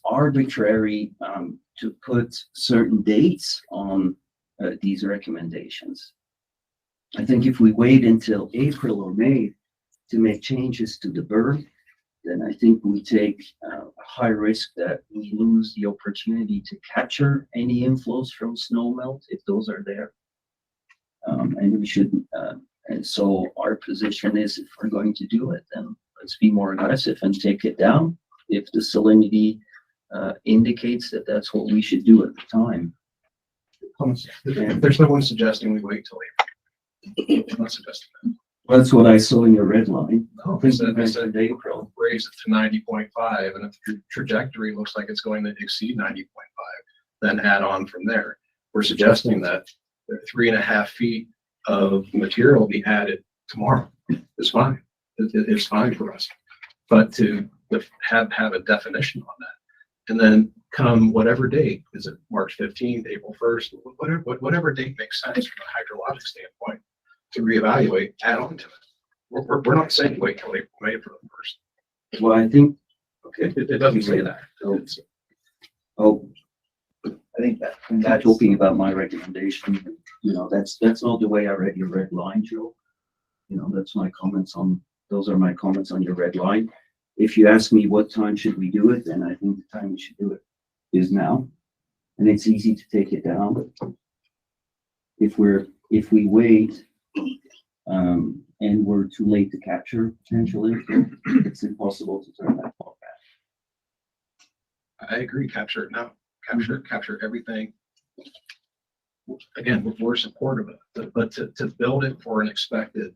arbitrary to put certain dates on these recommendations. I think if we wait until April or May to make changes to the berm, then I think we take a high risk that we lose the opportunity to capture any inflows from snow melt if those are there. And we shouldn't. And so our position is, if we're going to do it, then let's be more aggressive and take it down if the salinity indicates that that's what we should do at the time. There's no one suggesting we wait till April. I'm not suggesting that. Well, that's what I saw in your red line. No, I said April, raise it to 90.5, and if the trajectory looks like it's going to exceed 90.5, then add on from there. We're suggesting that the 3.5 feet of material be added tomorrow. It's fine. It's fine for us. But to have a definition on that, and then come whatever date, is it March 15th, April 1st, whatever date makes sense from a hydrologic standpoint, to reevaluate, add on to it. We're not saying wait till April, May for the first. Well, I think, okay, it doesn't say that. I think that talking about my recommendation, that's not the way I read your red line, Joe. That's my comments on, those are my comments on your red line. If you ask me what time should we do it, then I think the time we should do it is now. And it's easy to take it down. if we wait, and we're too late to capture potential inflow, it's impossible to turn that clock back. I agree, capture it now, capture everything. Again, we're supportive of it, but to build it for an expected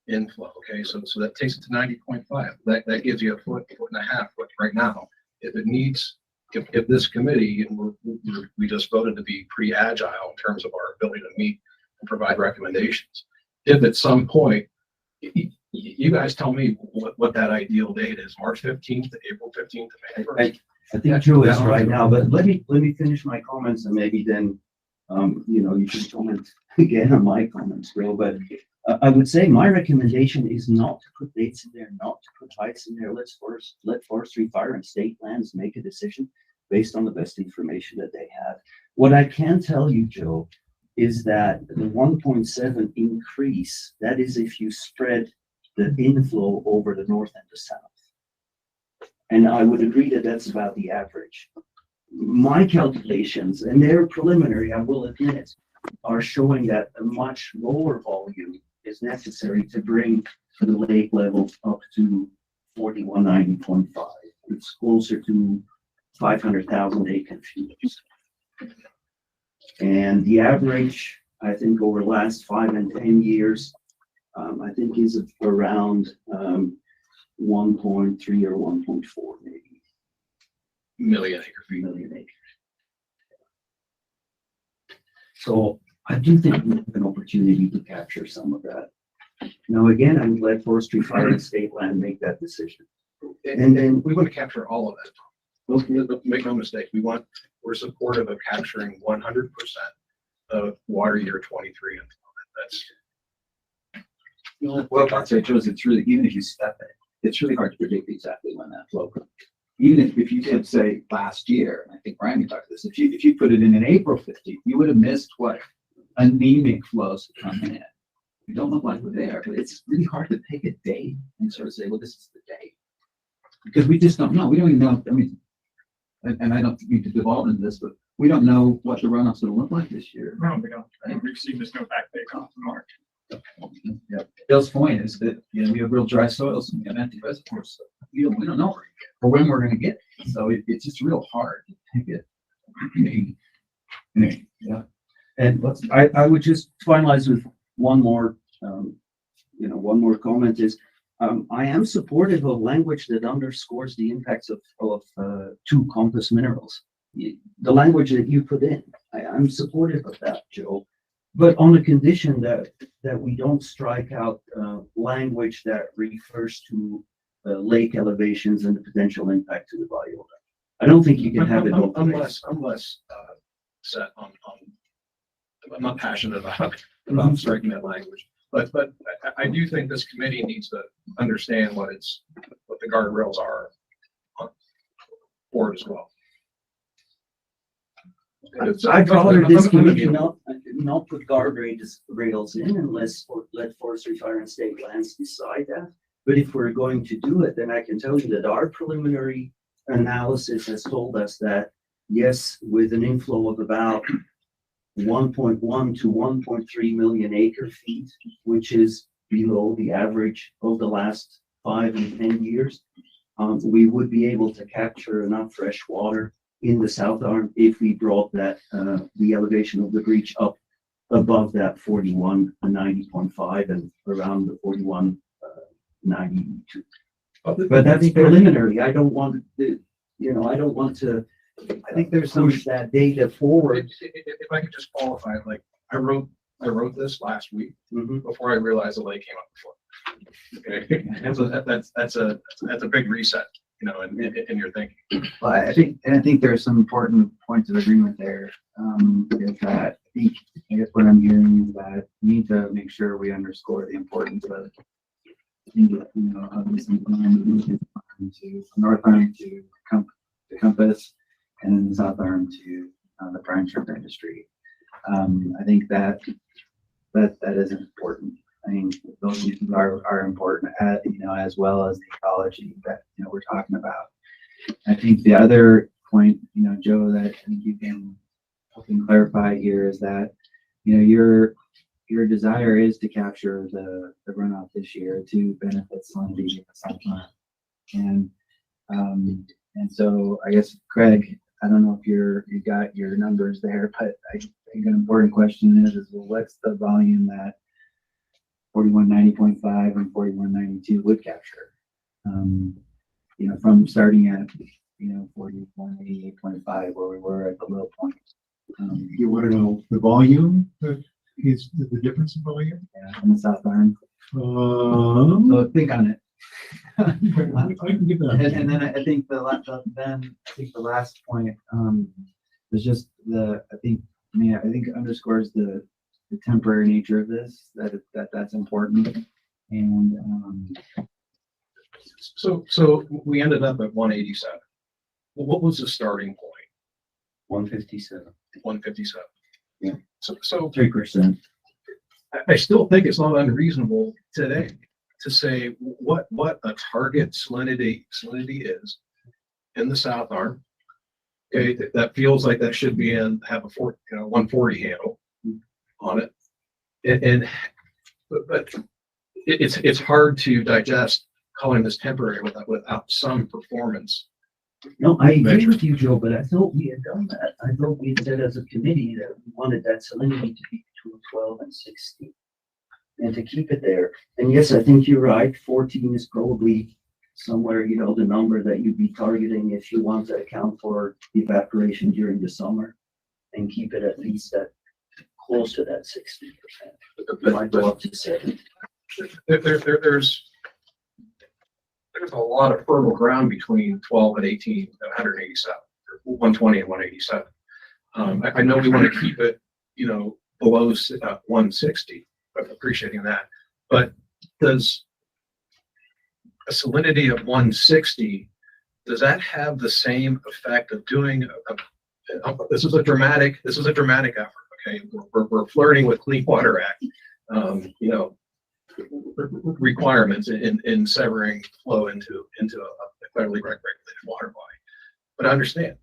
inflow, okay, so that takes it to 90.5. That gives you a foot and a half right now. If it needs, if this committee, and we just voted to be pretty agile in terms of our ability to meet and provide recommendations. If at some point, you guys tell me what that ideal date is, March 15th to April 15th to May 1st. I think Joe is right now, but let me finish my comments and maybe then, you can comment again on my comments, Joe, but I would say my recommendation is not to put dates in there, not to put heights in there. Let forestry, fire, and state lands make a decision based on the best information that they have. What I can tell you, Joe, is that the 1.7 increase, that is if you spread the inflow over the north and the south. And I would agree that that's about the average. My calculations, and they're preliminary, I will admit, are showing that a much lower volume is necessary to bring the lake level up to 4190.5. It's closer to 500,000 acre feet. And the average, I think, over the last 5 and 10 years, I think is around 1.3 or 1.4 maybe. Million acre feet. Million acres. So I do think we have an opportunity to capture some of that. Now, again, I would let forestry, fire, and state land make that decision. And then we want to capture all of that. Make no mistake, we're supportive of capturing 100% of water year 23. And that's. Well, I'd say, Joe, it's really, even if you step it, it's really hard to predict exactly when that flow comes. Even if you did say last year, and I think Brian talked this, if you put it in April 15th, you would have missed what anemic flows to come in. We don't look like we're there, but it's really hard to pick a date and sort of say, well, this is the date. Because we just don't know. We don't even know. I mean, and I don't need to devolve into this, but we don't know what the runoff's going to look like this year. No, we don't. We've seen this no back take off in March. Yeah. Bill's point is that, we have real dry soils and we have empty reservoirs. So we don't know or when we're going to get it. So it's just real hard to pick it. Anyway, yeah. And I would just finalize with one more comment is, I am supportive of language that underscores the impacts of two compass minerals. The language that you put in, I'm supportive of that, Joe, but on the condition that we don't strike out language that refers to lake elevations and the potential impact to the biota. I don't think you can have it both ways. I'm less set on. I'm not passionate about striking that language. But I do think this committee needs to understand what the guardrails are for it as well. I'd rather this committee not put guardrails in unless let forestry, fire, and state lands decide that. But if we're going to do it, then I can tell you that our preliminary analysis has told us that yes, with an inflow of about 1.1 to 1.3 million acre feet, which is below the average of the last 5 and 10 years, we would be able to capture enough fresh water in the South Arm if we brought that the elevation of the breach up above that 4190.5 and around the 4192. But that's preliminary. I don't want to. I think there's some push that data forward. If I could just qualify, like I wrote this last week before I realized the lake came up before. Okay, and so that's a big reset, in your thinking. Well, I think there's some important points of agreement there. Is that I guess what I'm hearing is that we need to make sure we underscore the importance of obviously to north arm to compass, and then the south arm to the prime shrimp industry. I think that is important. I think those issues are important, as well as the ecology that we're talking about. I think the other point, Joe, that I think you can clarify here is that you know, your desire is to capture the runoff this year to benefit Salinity in the Southland. And so I guess, Craig, I don't know if you got your numbers there, but I think an important question is well, what's the volume that 4190.5 and 4192 would capture? You know, from starting at, you know, 4188.5 where we were at the low point. You want to know the volume, is the difference in volume? Yeah, on the south arm. So think on it. I can give that. And then I think the last point was just I think underscores the temporary nature of this, that's important. And So we ended up at 187. Well, what was the starting point? 157. 157. Yeah. So 3%. I still think it's not unreasonable today to say what a target salinity is in the South Arm. Okay, that feels like that should be have a 140 handle on it, but it's hard to digest calling this temporary without some performance. No, I agree with you, Joe, but I thought we had done that. I thought we had said as a committee that we wanted that salinity to be between 12 and 16 and to keep it there. And yes, I think you're right. 14 is probably somewhere, you know, the number that you'd be targeting if you want to account for evaporation during the summer and keep it at least at close to that 60%. It might go up to 70. There's a lot of fertile ground between 12 and 18 and 187, 120 and 187. I know we want to keep it, you know, below 160. I'm appreciating that. But does a salinity of 160, does that have the same effect of doing this is a dramatic effort, okay? We're flirting with Clean Water Act, you know, requirements in severing flow into a federally regulated water body. But I understand.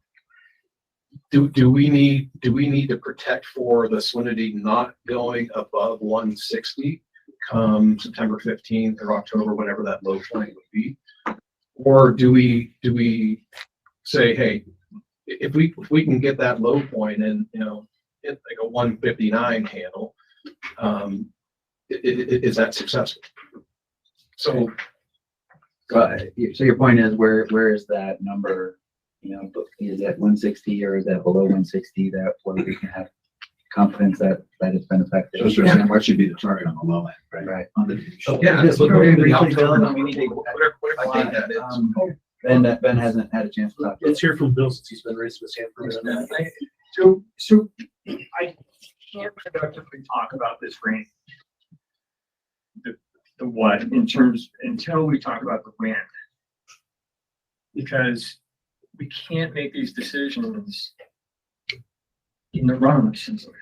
Do we need to protect for the salinity not going above 160 come September 15th or October, whatever that low point would be? Or do we say, hey, if we can get that low point and, you know, like a 159 handle, is that successful? So your point is where is that number? You know, is that 160 or is that below 160 that where we can have confidence that it's been effective? Just saying, what should be the target on the low end, right? Right. yeah, Just but very the briefly, Bill, October, and we need to. whatever I think that is. Ben hasn't had a chance to talk. Let's hear from Bill since he's been raising his hand for a minute. So I can't productively talk about this range. The what in terms until we talk about the when, because we can't make these decisions in the runoff season.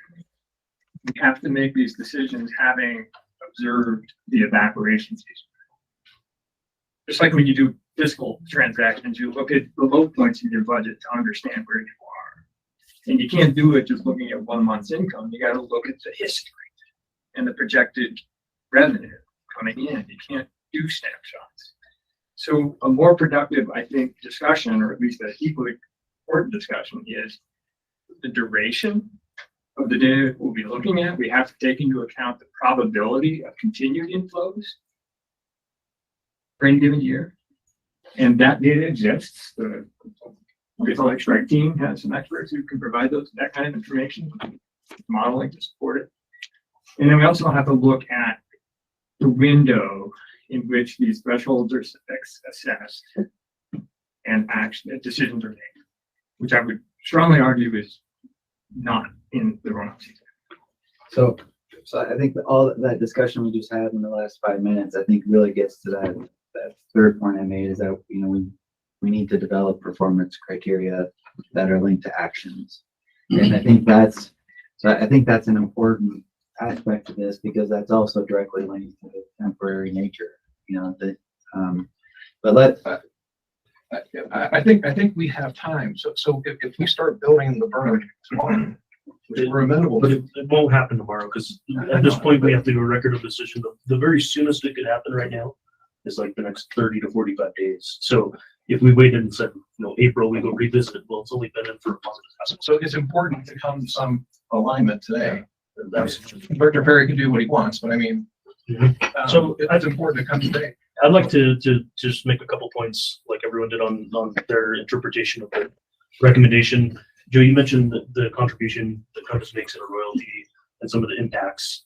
We have to make these decisions having observed the evaporation season. Just like when you do fiscal transactions, you look at the low points in your budget to understand where you are. And you can't do it just looking at 1 month's income. You got to look at the history and the projected revenue coming in. You can't do snapshots. So a more productive, I think, discussion, or at least an equally important discussion, is the duration of the data we'll be looking at. We have to take into account the probability of continued inflows for any given year. And that data exists. The Lake Strike team has some experts who can provide that kind of information, modeling to support it. And then we also have to look at the window in which these thresholds are assessed and decisions are made, which I would strongly argue is not in the runoff season. So I think that all that discussion we just had in the last 5 minutes, I think really gets to that third point I made is that, you know, we need to develop performance criteria that are linked to actions. And I think that's an important aspect of this because that's also directly linked to the temporary nature, you know, but I think we have time. So if we start building the berm tomorrow, We're amenable. But it won't happen tomorrow, because at this point, we have to do a record of decision. The very soonest it could happen right now is like the next 30 to 45 days. So if we waited and said, April, we go revisit it, well, it's only been in for a month. So it's important to come to some alignment today. That's, Director Perry can do what he wants, but I mean, So it's important to come today. I'd like to just make a couple points, like everyone did on their interpretation of the recommendation. Joe, you mentioned the contribution that Compass makes in a royalty and some of the impacts.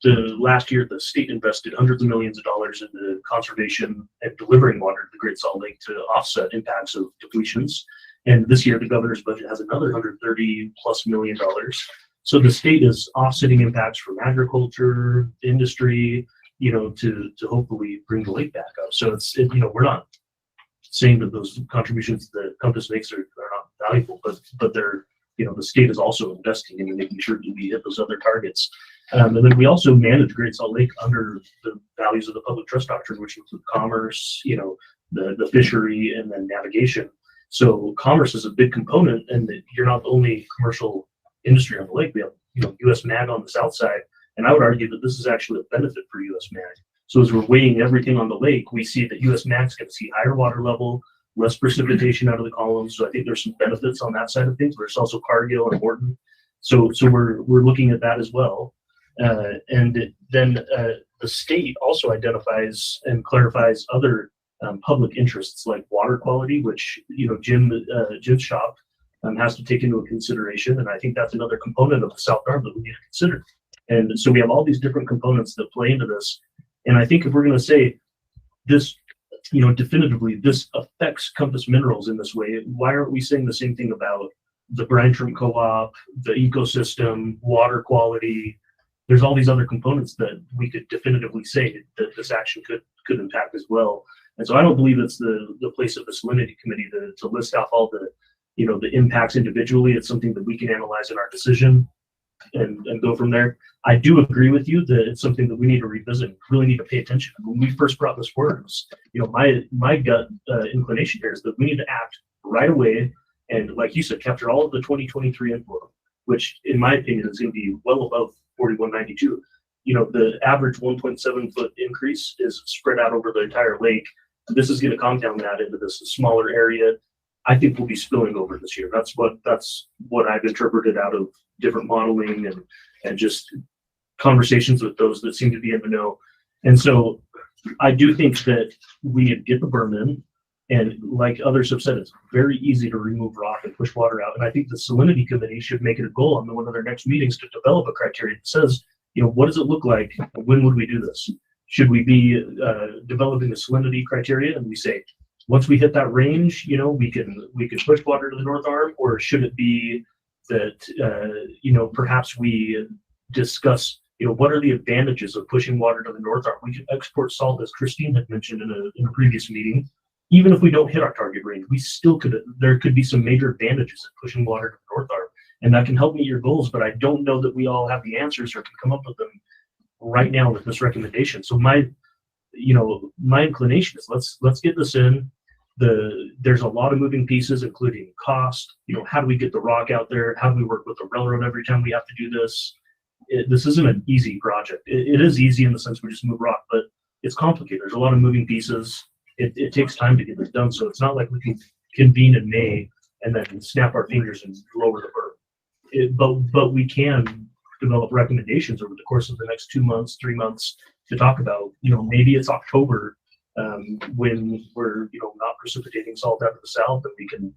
The last year, the state invested hundreds of millions of dollars in the conservation and delivering water to the Great Salt Lake to offset impacts of depletions. And this year, the governor's budget has another $130+ million. So the state is offsetting impacts from agriculture, industry, to hopefully bring the lake back up. So we're not saying that those contributions that Compass makes are not valuable, but they're, the state is also investing in making sure that we hit those other targets. And then we also manage Great Salt Lake under the values of the public trust doctrine, which include commerce, the fishery, and then navigation. So commerce is a big component, and you're not the only commercial industry on the lake. We have, US Mag on the south side, and I would argue that this is actually a benefit for US Mag. So as we're weighing everything on the lake, we see that US Mag's going to see higher water level, less precipitation out of the columns. So I think there's some benefits on that side of things. There's also Cargill and Morton. So we're looking at that as well. And then the state also identifies and clarifies other public interests like water quality, which Jim's shop has to take into consideration. And I think that's another component of the South Arm that we need to consider. And so we have all these different components that play into this. And I think if we're going to say this, definitively, this affects Compass Minerals in this way, why aren't we saying the same thing about the brine shrimp co-op, the ecosystem, water quality? There's all these other components that we could definitively say that this action could impact as well. And so I don't believe it's the place of the Salinity Committee to list off all the impacts individually. It's something that we can analyze in our decision and go from there. I do agree with you that it's something that we need to revisit, really need to pay attention. When we first brought this forward, my gut inclination here is that we need to act right away. And like you said, capture all of the 2023 inflow, which in my opinion is going to be well above 4192. The average 1.7 foot increase is spread out over the entire lake. This is going to compound that into this smaller area. I think we'll be spilling over this year. That's what I've interpreted out of different modeling and just conversations with those that seem to be in the know. And so I do think that we need to get the berm in, and like others have said, it's very easy to remove rock and push water out. And I think the Salinity Committee should make it a goal on one of their next meetings to develop a criteria that says, what does it look like? When would we do this? Should we be developing the salinity criteria? And we say, once we hit that range, we can push water to the North Arm, or should it be that, perhaps we discuss, what are the advantages of pushing water to the North Arm? We could export salt, as Christine had mentioned in a previous meeting. Even if we don't hit our target range, there could be some major advantages of pushing water to the North Arm. And that can help meet your goals, but I don't know that we all have the answers or can come up with them right now with this recommendation. So my inclination is let's get this in. There's a lot of moving pieces, including cost. How do we get the rock out there? How do we work with the railroad every time we have to do this? This isn't an easy project. It is easy in the sense we just move rock, but it's complicated. There's a lot of moving pieces. It takes time to get this done. So it's not like we can convene in May and then snap our fingers and lower the berm. But we can develop recommendations over the course of the next 2 months, 3 months to talk about, maybe it's October when we're, not precipitating salt out of the south, and we can,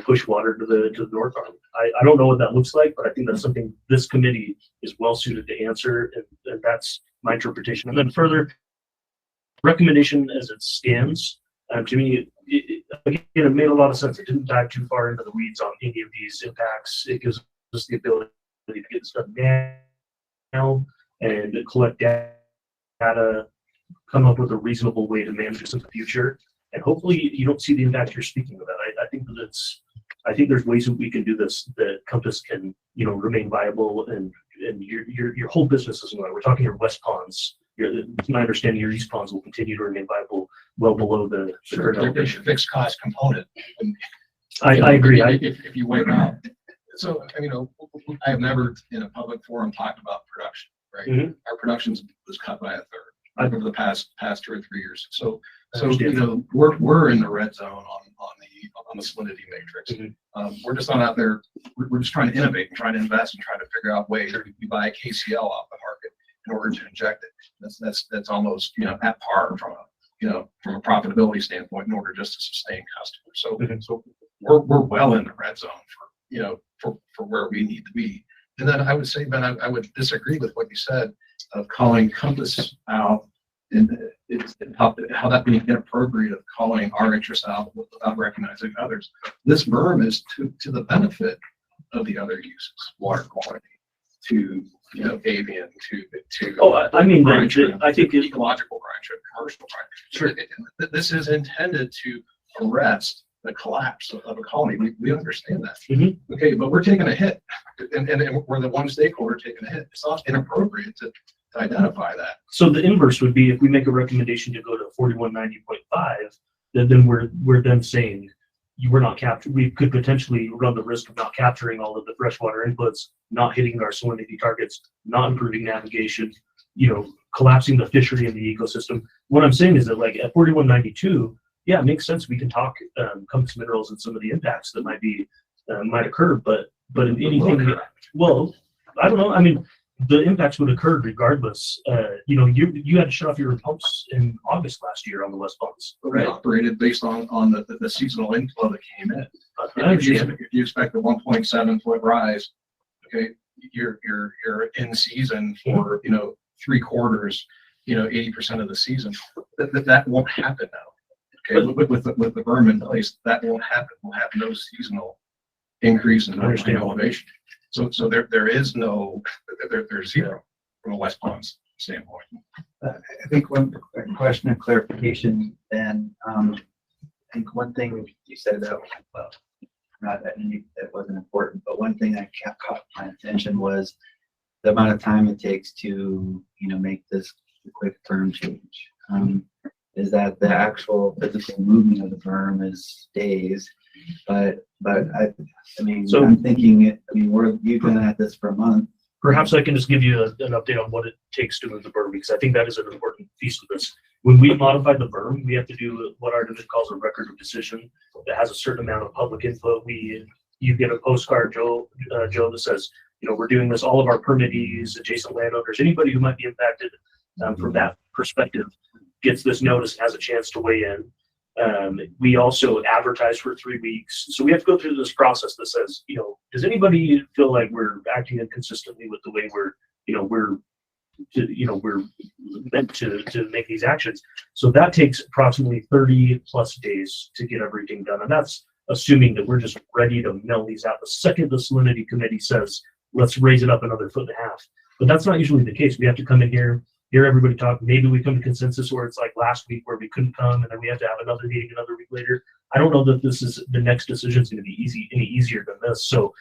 push water to the North Arm. I don't know what that looks like, but I think that's something this committee is well suited to answer. And that's my interpretation. And then further, recommendation as it stands, to me, it made a lot of sense. It didn't dive too far into the weeds on any of these impacts. It gives us the ability to get this done now and collect data, come up with a reasonable way to manage this in the future. And hopefully you don't see the impact you're speaking about. I think there's ways that we can do this that Compass can, remain viable, and your whole business isn't right. We're talking your West Ponds. It's my understanding your East Ponds will continue to remain viable well below the There's a fixed cost component. I agree. If you wait out. So, you know, I have never in a public forum talked about production, right? Mhm. Our production was cut by a third over the past 2 or 3 years. So, I you understand. know, we're in the red zone on the salinity matrix. Mhm. We're just not out there. We're just trying to innovate and trying to invest and trying to figure out ways. We buy KCl off the market in order to inject it. That's almost, you know, at par from a profitability standpoint in order just to sustain customers. So, so we're well in the red zone for where we need to be. And then I would say, Ben, I would disagree with what you said of calling Compass out and how that being inappropriate of calling our interests out without recognizing others. This berm is to the benefit of the other uses, water quality, to avian, to I mean, brine shrimp, I think it, ecological brine shrimp, commercial brine shrimp. Sure. This is intended to arrest the collapse of a colony. We understand that. Mm-hmm. Okay, but we're taking a hit, and we're the one stakeholder taking a hit. It's not inappropriate to identify that. So the inverse would be if we make a recommendation to go to 4190.5, then we're then saying we're not capturing. We could potentially run the risk of not capturing all of the freshwater inputs, not hitting our salinity targets, not improving navigation, collapsing the fishery in the ecosystem. What I'm saying is that like at 4192, yeah, it makes sense. We can talk Compass Minerals and some of the impacts that might occur, but in anything, well, I don't know. I mean, the impacts would occur regardless. You had to shut off your pumps in August last year on the West Pumps, We right? operated based on the seasonal inflow that came in. I understand. If you expect a 1.7 foot rise, okay, you're in season for 3 quarters, 80% of the season. That won't happen now. Okay, with the berm in place, that won't happen. We'll have no seasonal increase in elevation. So there is no, there's zero from a West Ponds standpoint. I think one question of clarification, then, I think one thing you said that, well, not that it wasn't important, but one thing that caught my attention was the amount of time it takes to, make this quick berm change. Is that the actual physical movement of the berm is days, but I mean, So- I'm thinking, you've been at this for a month. Perhaps I can just give you an update on what it takes to move the berm, because I think that is an important piece of this. When we modify the berm, we have to do what our division calls a record of decision that has a certain amount of public input. You get a postcard, Joe, that says, we're doing this, all of our permittees, adjacent landowners, anybody who might be impacted from that perspective gets this notice, has a chance to weigh in. We also advertise for 3 weeks. So we have to go through this process that says, does anybody feel like we're acting inconsistently with the way we're meant to make these actions? So that takes approximately 30 plus days to get everything done. And that's assuming that we're just ready to mill these out. The second the salinity committee says, let's raise it up another 1.5 feet. But that's not usually the case. We have to come in here, hear everybody talk. Maybe we come to consensus where it's like last week where we couldn't come, and then we have to have another meeting another week later. I don't know that the next decision is going to be any easier than this. So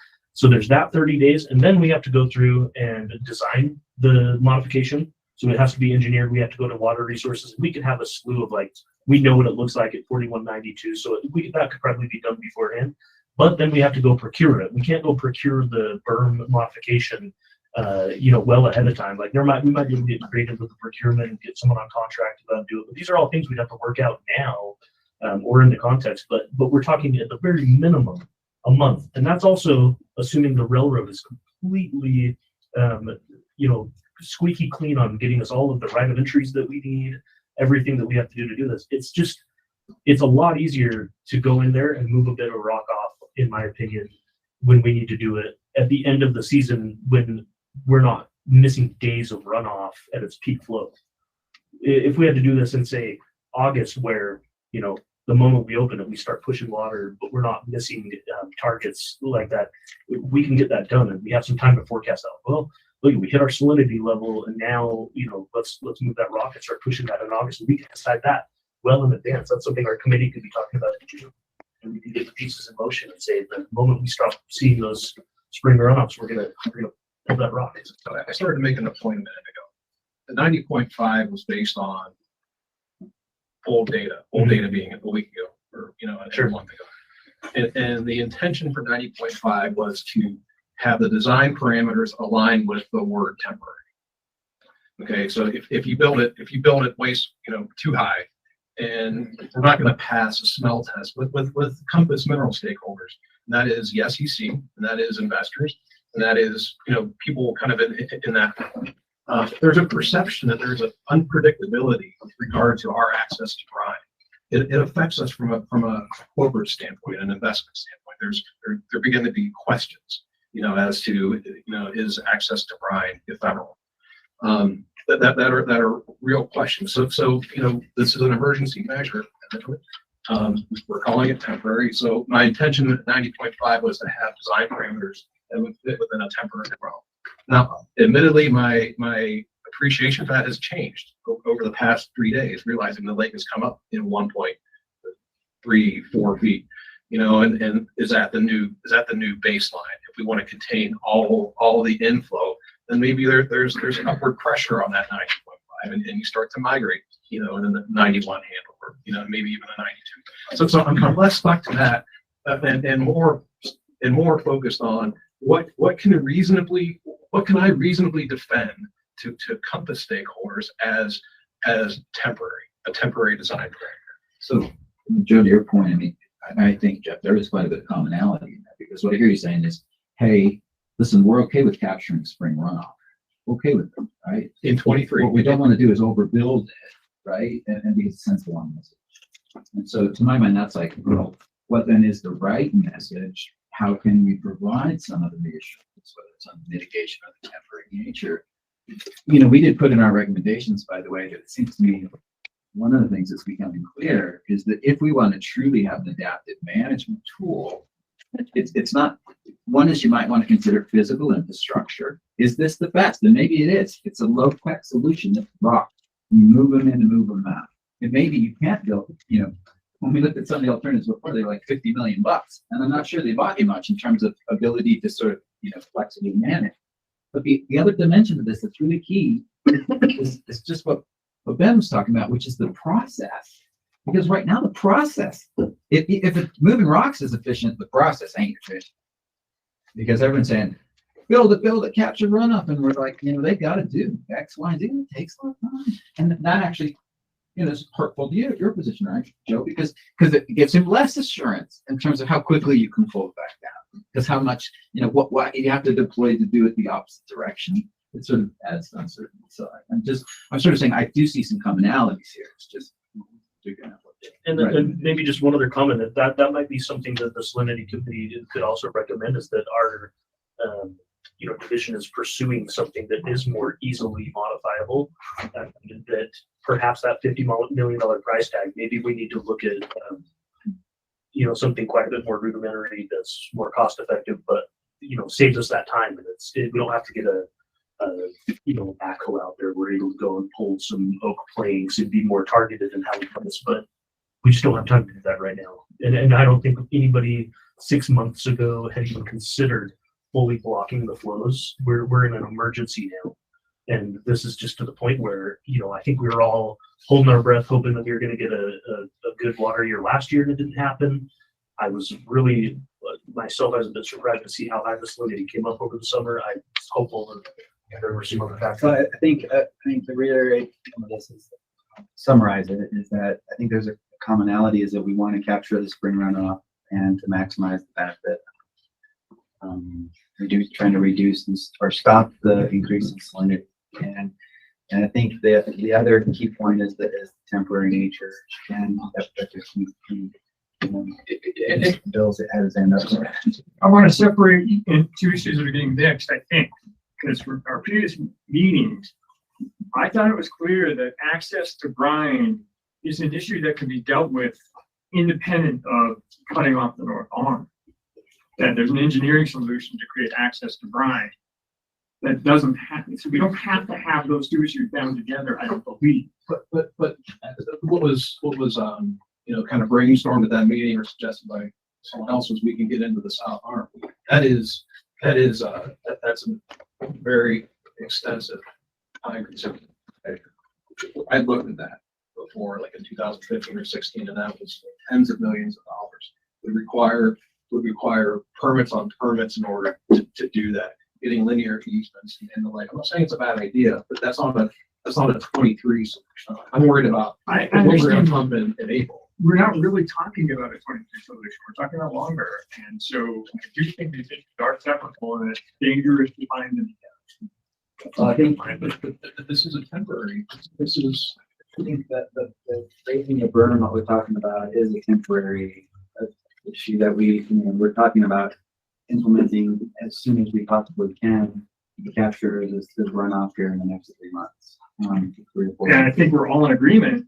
there's that 30 days, and then we have to go through and design the modification. So it has to be engineered. We have to go to water resources. We can have a slew of we know what it looks like at 4192. So that could probably be done beforehand. But then we have to go procure it. We can't go procure the berm modification well ahead of time. We might be able to get creative with the procurement and get someone on contract to go and do it. But these are all things we'd have to work out now or in the context. But we're talking at the very minimum a month. And that's also assuming the railroad is completely, squeaky clean on getting us all of the right of entries that we need, everything that we have to do this. It's a lot easier to go in there and move a bit of rock off, in my opinion, when we need to do it at the end of the season when we're not missing days of runoff at its peak flow. If we had to do this in, say, August, where, the moment we open it, we start pushing water, but we're not missing targets like that, we can get that done, and we have some time to forecast out. Well, look, we hit our salinity level, and now, let's move that rock and start pushing that in August. And we can decide that well in advance. That's something our committee could be talking about in June. And we can get the pieces in motion and say, the moment we start seeing those spring runoffs, we're gonna pull that rock. So I started making a point a minute ago. The 90.5 was based on old data being a week ago or a month ago. And the intention for 90.5 was to have the design parameters align with the word temporary. Okay, so if you build it waist, too high, and we're not going to pass a smell test with Compass Mineral stakeholders. And that is the SEC, and that is investors, and that is, people kind of in that. There's a perception that there's an unpredictability with regard to our access to brine. It affects us from a corporate standpoint, an investment standpoint. There begin to be questions, as to, is access to brine ephemeral? That are real questions. So, this is an emergency measure. We're calling it temporary. So my intention at 90.5 was to have design parameters that would fit within a temporary realm. Now, admittedly, my appreciation for that has changed over the past 3 days, realizing the lake has come up in 1.34 feet, and is that the new baseline? If we want to contain all the inflow, then maybe there's upward pressure on that 90.5, and you start to migrate, in the 91 handle, or maybe even a 92. So I'm less stuck to that, and more focused on what can I reasonably defend to Compass stakeholders as a temporary design parameter. So, Joe, to your point, I think, Jeff, there is quite a bit of commonality in that, because what I hear you saying is, hey, listen, we're okay with capturing spring runoff. We're okay with them, right? In 23. What we don't want to do is overbuild it, right? And be sensible on message. And so, to my mind, that's like, well, what then is the right message? How can we provide some of the reassurance, whether it's on mitigation or the temporary nature? We did put in our recommendations, by the way, that it seems to me one of the things that's becoming clear is that if we want to truly have an adaptive management tool, it's not, one is you might want to consider physical infrastructure. Is this the best? And maybe it is. It's a low-tech solution that's rock. You move them in and move them out. And maybe you can't build, when we looked at some of the alternatives before, they were like $50 million. And I'm not sure they bought you much in terms of ability to sort of, flexibly manage. But the other dimension of this that's really key is just what Ben was talking about, which is the process. Because right now the process, if moving rocks is efficient, the process ain't efficient. Because everyone's saying, build it, capture runoff. And we're like, they got to do X, Y, and Z. It takes a lot of time. And that actually, is hurtful to your position, right, Joe? Because it gives him less assurance in terms of how quickly you can pull it back down. Because how much, what you have to deploy to do it the opposite direction. It sort of adds uncertainty. So I'm sort of saying I do see some commonalities here. It's just figuring out what they and maybe just one other comment that might be something that the Salinity committee could also recommend, is that our division is pursuing something that is more easily modifiable, that perhaps that $50 million price tag, maybe we need to look at something quite a bit more rudimentary that's more cost effective, but saves us that time, and we don't have to get a backhoe out there. We're able to go and pull some oak planks and be more targeted in how we put this, but we just don't have time to do that right now. And I don't think anybody 6 months ago had even considered fully blocking the flows. We're in an emergency now. And this is just to the point where, I think we were all holding our breath, hoping that we were going to get a good water year last year, and it didn't happen. I was really, myself, I was a bit surprised to see how high the salinity came up over the summer. I was hopeful that there were some other factors. So I think to reiterate some of this, summarize it, is that I think there's a commonality is that we want to capture the spring runoff and to maximize the benefit. Trying to reduce or stop the increase in salinity. And I think the other key point is the temporary nature, and that's a key bills it has end up. I want to separate in two issues that are getting mixed, I think, because for our previous meetings, I thought it was clear that access to brine is an issue that can be dealt with independent of cutting off the north arm. That there's an engineering solution to create access to brine that doesn't happen. So we don't have to have those two issues bound together, I don't believe. But what was kind of brainstormed at that meeting or suggested by someone else was we can get into the south arm. That's a very extensive time consuming. I looked at that before, like in 2015 or 16, and that was tens of millions of dollars. would require permits on permits in order to do that, getting linear easements and the like. I'm not saying it's a bad idea, but that's not a 23 solution. I'm worried about I what we're gonna understand. pump in April. We're not really talking about a 23 solution. We're talking about longer. And so I do think these issues are technical and it's dangerous to find them. I think This is a temporary, this is, I think that the raising a berm, what we're talking about, is a temporary issue that we're talking about implementing as soon as we possibly can to capture this runoff here in the next 3 months. 3 or 4 And I months. think we're all in agreement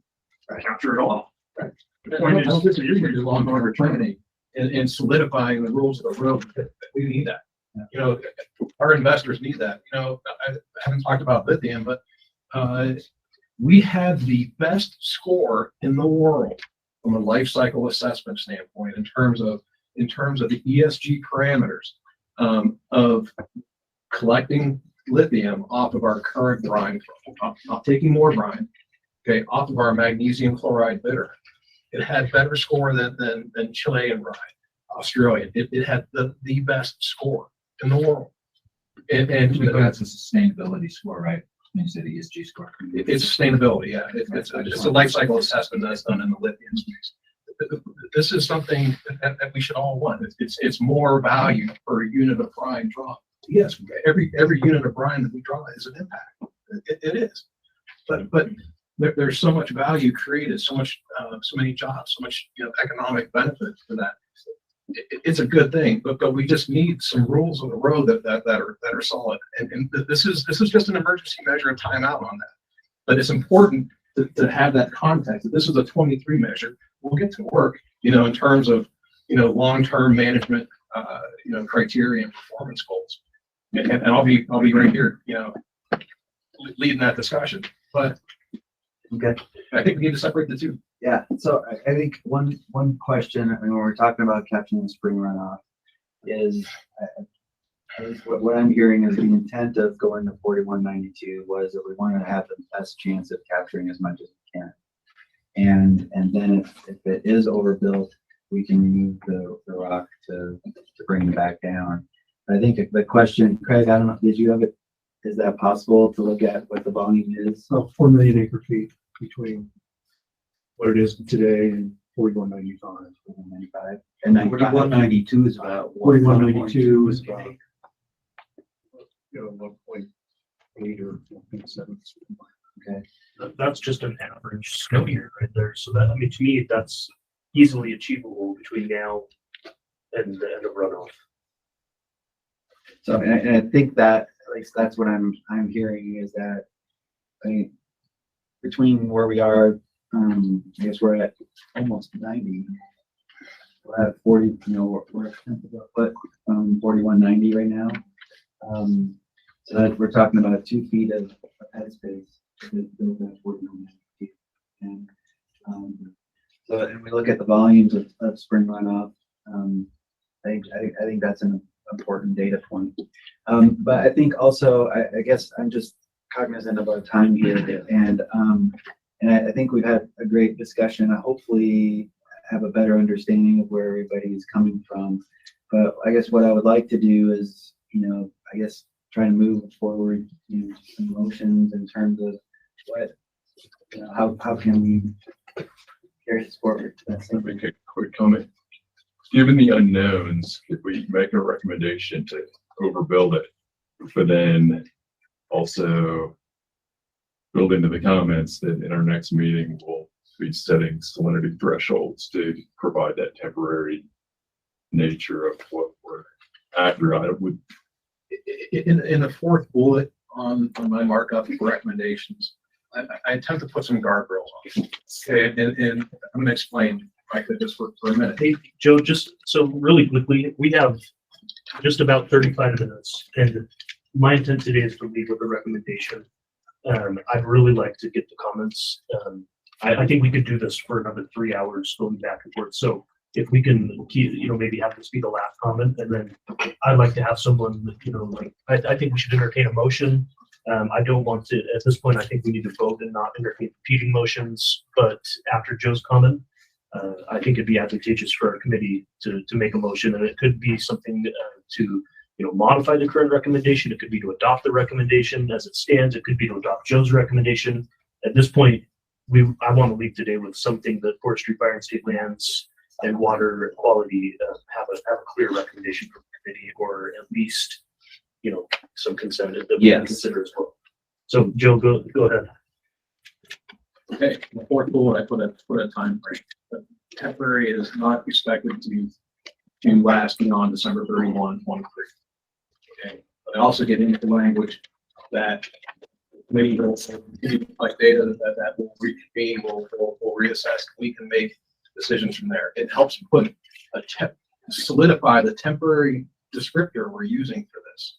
to capture it all. Right. The I point don't is, disagree with you on longer planning and solidifying the rules of the road. We need that. You know, our investors need that. You know, I haven't talked about lithium, but we have the best score in the world from a life cycle assessment standpoint in terms of the ESG parameters of collecting lithium off of our current brine, not taking more brine, okay, off of our magnesium chloride bitter. It had better score than Chilean brine, Australia. It had the best score in the world. And That's a sustainability score, right? When you say the ESG score. it's sustainability, yeah. It's a life cycle assessment that's done in the lithium space. This is something that we should all want. It's more value per unit of brine draw. Yes, every unit of brine that we draw is an impact. It is. But there's so much value created, so many jobs, so much economic benefit for that. It's a good thing, but we just need some rules of the road that are solid. And this is just an emergency measure and timeout on that. But it's important to have that context. That this is a 23 measure. We'll get to work, in terms of long-term management, criteria and performance goals. And I'll be right here, leading that discussion. But Okay. I think we need to separate the two. Yeah, so I think one question, when we're talking about capturing the spring runoff, is what I'm hearing is the intent of going to 4192 was that we wanted to have the best chance of capturing as much as we can. And then if it is overbuilt, we can remove the rock to bring it back down. I think the question, Craig, I don't know, did you have it? Is that possible to look at what the volume is? So 4 million acre feet between what it is today and 4195. 95. And 4192 is about 4192 is about 1.8 or 1.7. Okay. That's just an average snow year right there. So that, I mean, to me, that's easily achievable between now and the end of runoff. So, and I think that, at least that's what I'm hearing, is that, I mean, between where we are, I guess we're at almost 90. We're at 40, we're at 4190 right now. So that we're talking about 2 feet of headspace to build that 4190. And so, and we look at the volumes of spring runoff. I think that's an important data point. But I think also, I guess I'm just cognizant of our time here, and I think we've had a great discussion. I hopefully have a better understanding of where everybody's coming from. But I guess what I would like to do is, I guess try to move forward, some motions in terms of what, how can we carry this forward? Let me make a quick comment. Given the unknowns, if we make a recommendation to overbuild it, but then also build into the comments that in our next meeting, we'll be setting salinity thresholds to provide that temporary nature of what we're after. I would. In the 4th bullet on my markup for recommendations, I attempt to put some guardrails on. Okay, and I'm going to explain, if I could, just for a minute. Hey, Joe, just so really quickly, we have just about 35 minutes, and my intent today is to lead with a recommendation. I'd really like to get the comments. I think we could do this for another 3 hours, going back and forth. So if we can keep, maybe have this be the last comment, and then I'd like to have someone, I think we should entertain a motion. I don't want to, at this point, I think we need to vote and not entertain competing motions, but after Joe's comment, I think it'd be advantageous for our committee to make a motion, and it could be something to, modify the current recommendation. It could be to adopt the recommendation as it stands. It could be to adopt Joe's recommendation. At this point, I want to leave today with something that Forestry, Fire and State Lands and Water Quality have a clear recommendation from the committee, or at least, some consent that we can consider as well. So Joe, go ahead. Okay, the fourth bullet, I put a time frame. The temporary is not expected to last beyond December 31, 23. Okay, but I also get into the language that maybe will like data that will reconvene, will reassess. We can make decisions from there. It helps put solidify the temporary descriptor we're using for this.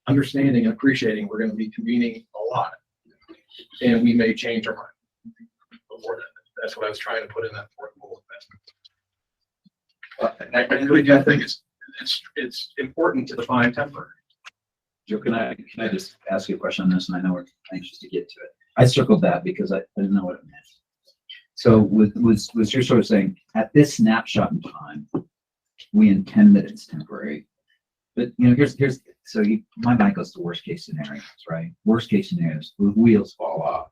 Understanding and appreciating we're going to be convening a lot, and we may change our mind. That's what I was trying to put in that fourth bullet. I really do think it's important to define temporary. Joe, can I just ask you a question on this? And I know we're anxious to get to it. I circled that because I didn't know what it meant. So was you're sort of saying at this snapshot in time, we intend that it's temporary. But my mind goes to worst case scenarios, right? Worst case scenarios, the wheels fall off,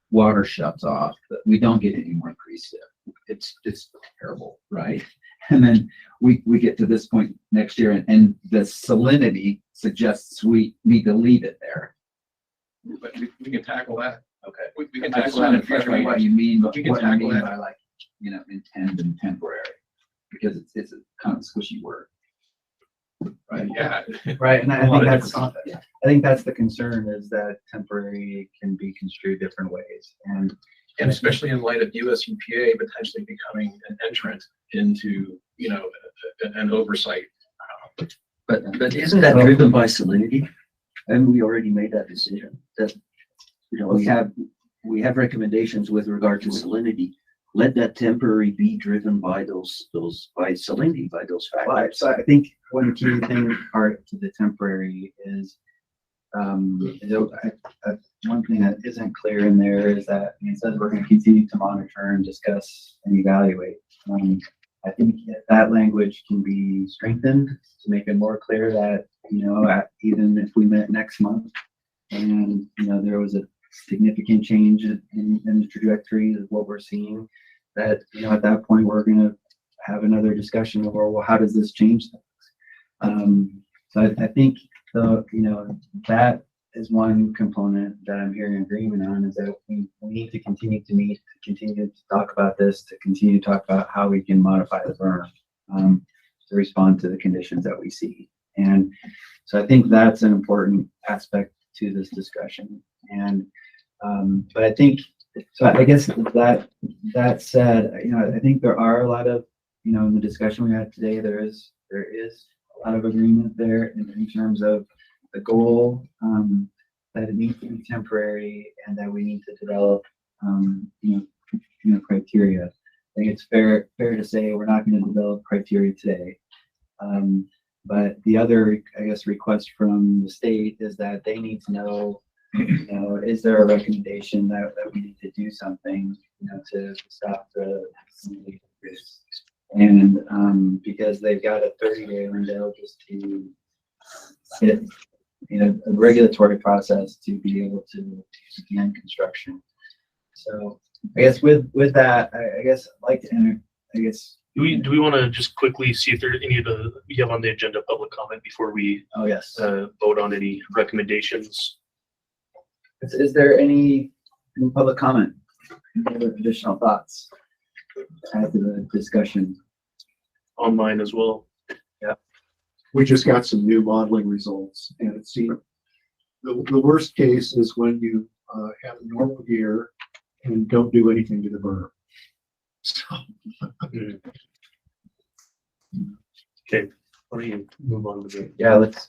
water shuts off, but we don't get any more precip. It's terrible, right? And then we get to this point next year, and the salinity suggests we need to leave it there. But we can tackle that. Okay. We can I just tackle want that. to clarify what you mean, We can tackle that. by intend and temporary, because it's a kind of squishy word. Right. Yeah. Right, and I A lot think of that's, different I think that's the concern, is that temporary can be construed different ways. And especially in light of US EPA potentially becoming an entrant into, an oversight. But isn't that driven by salinity? And we already made that decision that, we have recommendations with regard to salinity. Let that temporary be driven by by salinity, by those factors. so I think one key thing part to the temporary is, one thing that isn't clear in there is that it says we're going to continue to monitor and discuss and evaluate. I think that language can be strengthened to make it more clear that, even if we met next month and, there was a significant change in the trajectory of what we're seeing, that, at that point, we're going to have another discussion of, well, how does this change things? So I think that is one component that I'm hearing agreement on, is that we need to continue to meet, to continue to talk about this, to continue to talk about how we can modify the berm to respond to the conditions that we see. And so I think that's an important aspect to this discussion. And but I think, so I guess that said, I think there are a lot of, in the discussion we had today, there is a lot of agreement there in terms of the goal, that it needs to be temporary and that we need to develop, criteria. I think it's fair to say we're not going to develop criteria today. But the other, I guess, request from the state is that they need to know, is there a recommendation that we need to do something, to stop the, and because they've got a 30-day window just to get, a regulatory process to be able to begin construction. So I guess with that, I guess I'd like to enter, Do we want to just quickly see if there are any of we have on the agenda public comment before we vote on any recommendations? Is there any public comment? Any other additional thoughts to add to the discussion? Online as well. Yeah. We just got some new modeling results, and it seemed the worst case is when you have a normal year and don't do anything to the berm. So, okay, why don't you move on to the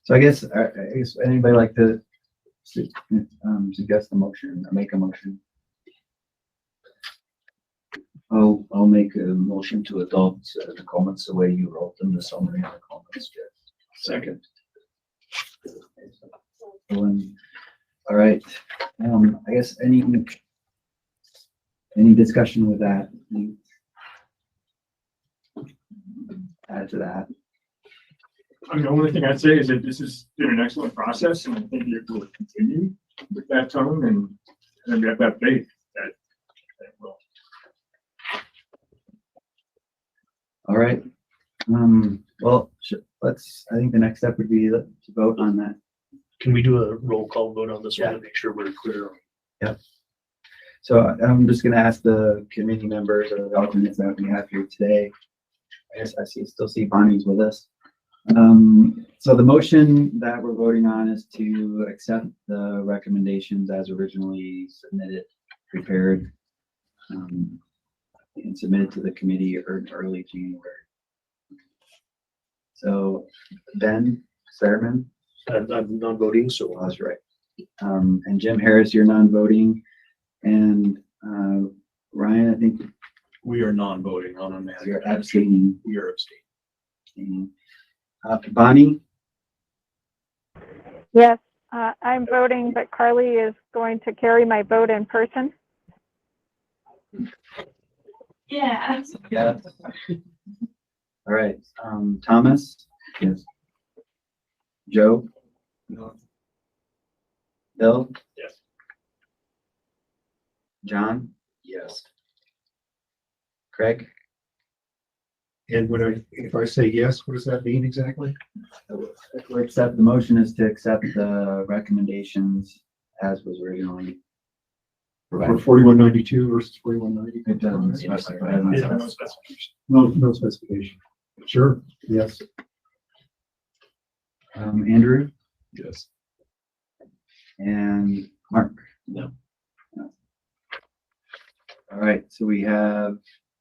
So I guess anybody like to suggest a motion or make a motion? I'll make a motion to adopt the comments the way you wrote them, the summary of the comments. Second. All right. I guess any discussion with that? add to that? I mean, the only thing I'd say is that this has been an excellent process, and I think it will continue with that tone, and we have that faith that it will. All right. Well, I think the next step would be to vote on that. Can we do a roll call vote on this one to make sure we're clear? Yep. So I'm just gonna ask the committee members or the alternates that we have here today. I guess still see Bonnie's with us. So the motion that we're voting on is to accept the recommendations as originally submitted, prepared, and submitted to the committee early January. So Ben Sermon. I'm non-voting, so that's right. And Jim Harris, you're non-voting. And Ryan, I think We are non-voting on a matter. you're abstaining. We are abstaining. Bonnie, Yes, I'm voting, but Carly is going to carry my vote in person. Yeah. yes. All right. Thomas, yes. Joe, No. Bill, Yes. John, Yes. Craig. And if I say yes, what does that mean exactly? The motion is to accept the recommendations as was originally For provided. 4192 versus 4190? It doesn't specify. No specification. Sure, yes. Andrew Yes. and Mark. No. All right, so we have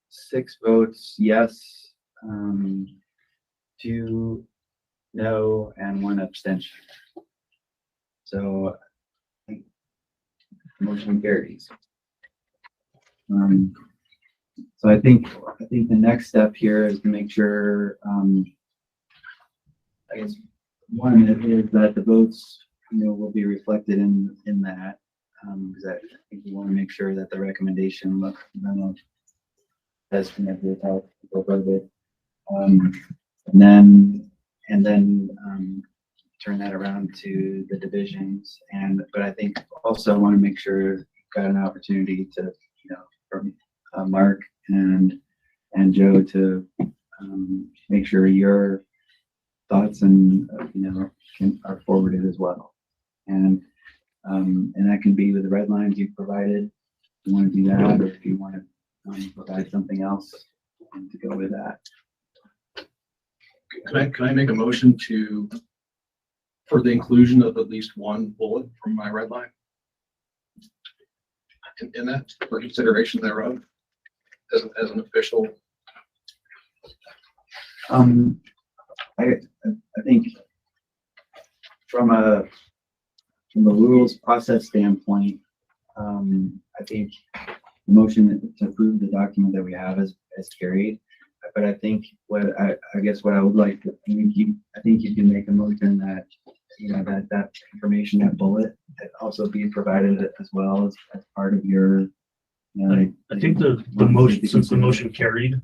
6 votes yes, 2 no, and 1 abstention. So I think motion carries. So I think the next step here is to make sure, I guess one is that the votes, will be reflected in that. Because I think we want to make sure that the recommendation has been able to help people vote it. And then turn that around to the divisions. But I think also want to make sure you've got an opportunity to, from Mark and Joe to make sure your thoughts and are forwarded as well. And that can be with the red lines you've provided. If you want to do that, or if you want to provide something else to go with that. Can I make a motion for the inclusion of at least one bullet from my red line? In that, for consideration thereof, as an official. I think from a rules process standpoint, I think the motion to approve the document that we have is carried. But I think what I would like to, I think you can make a motion that, that information, that bullet, that also be provided as well as part of your, I think the motion, since the motion carried,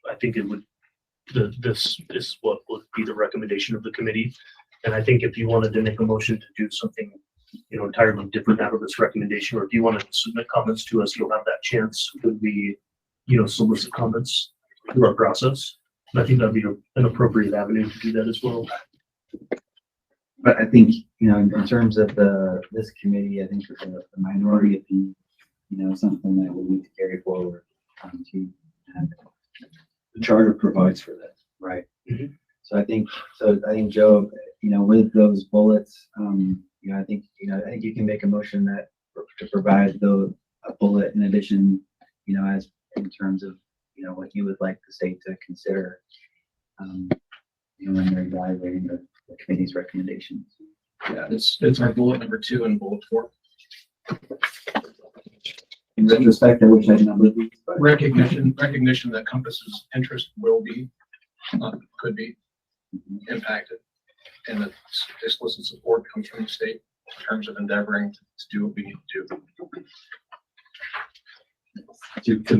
I think it would, this is what would be the recommendation of the committee. And I think if you wanted to make a motion to do something, entirely different out of this recommendation, or if you wanted to submit comments to us, you'll have that chance when we, solicit comments through our process. And I think that'd be an appropriate avenue to do that as well. But I think, in terms of this committee, I think the minority opinion, something that we need to carry forward to. The charter provides for that. Right. Mm-hmm. So I think Joe, with those bullets, I think you can make a motion that to provide a bullet in addition, as in terms of, what you would like the state to consider, when they're evaluating the committee's recommendations. Yeah, it's our bullet number 2 and bullet 4. In retrospect, I wish I had numbered these, but Recognition that Compass's interest will be, could be impacted, and that explicit support comes from the state in terms of endeavoring to do what we need to do to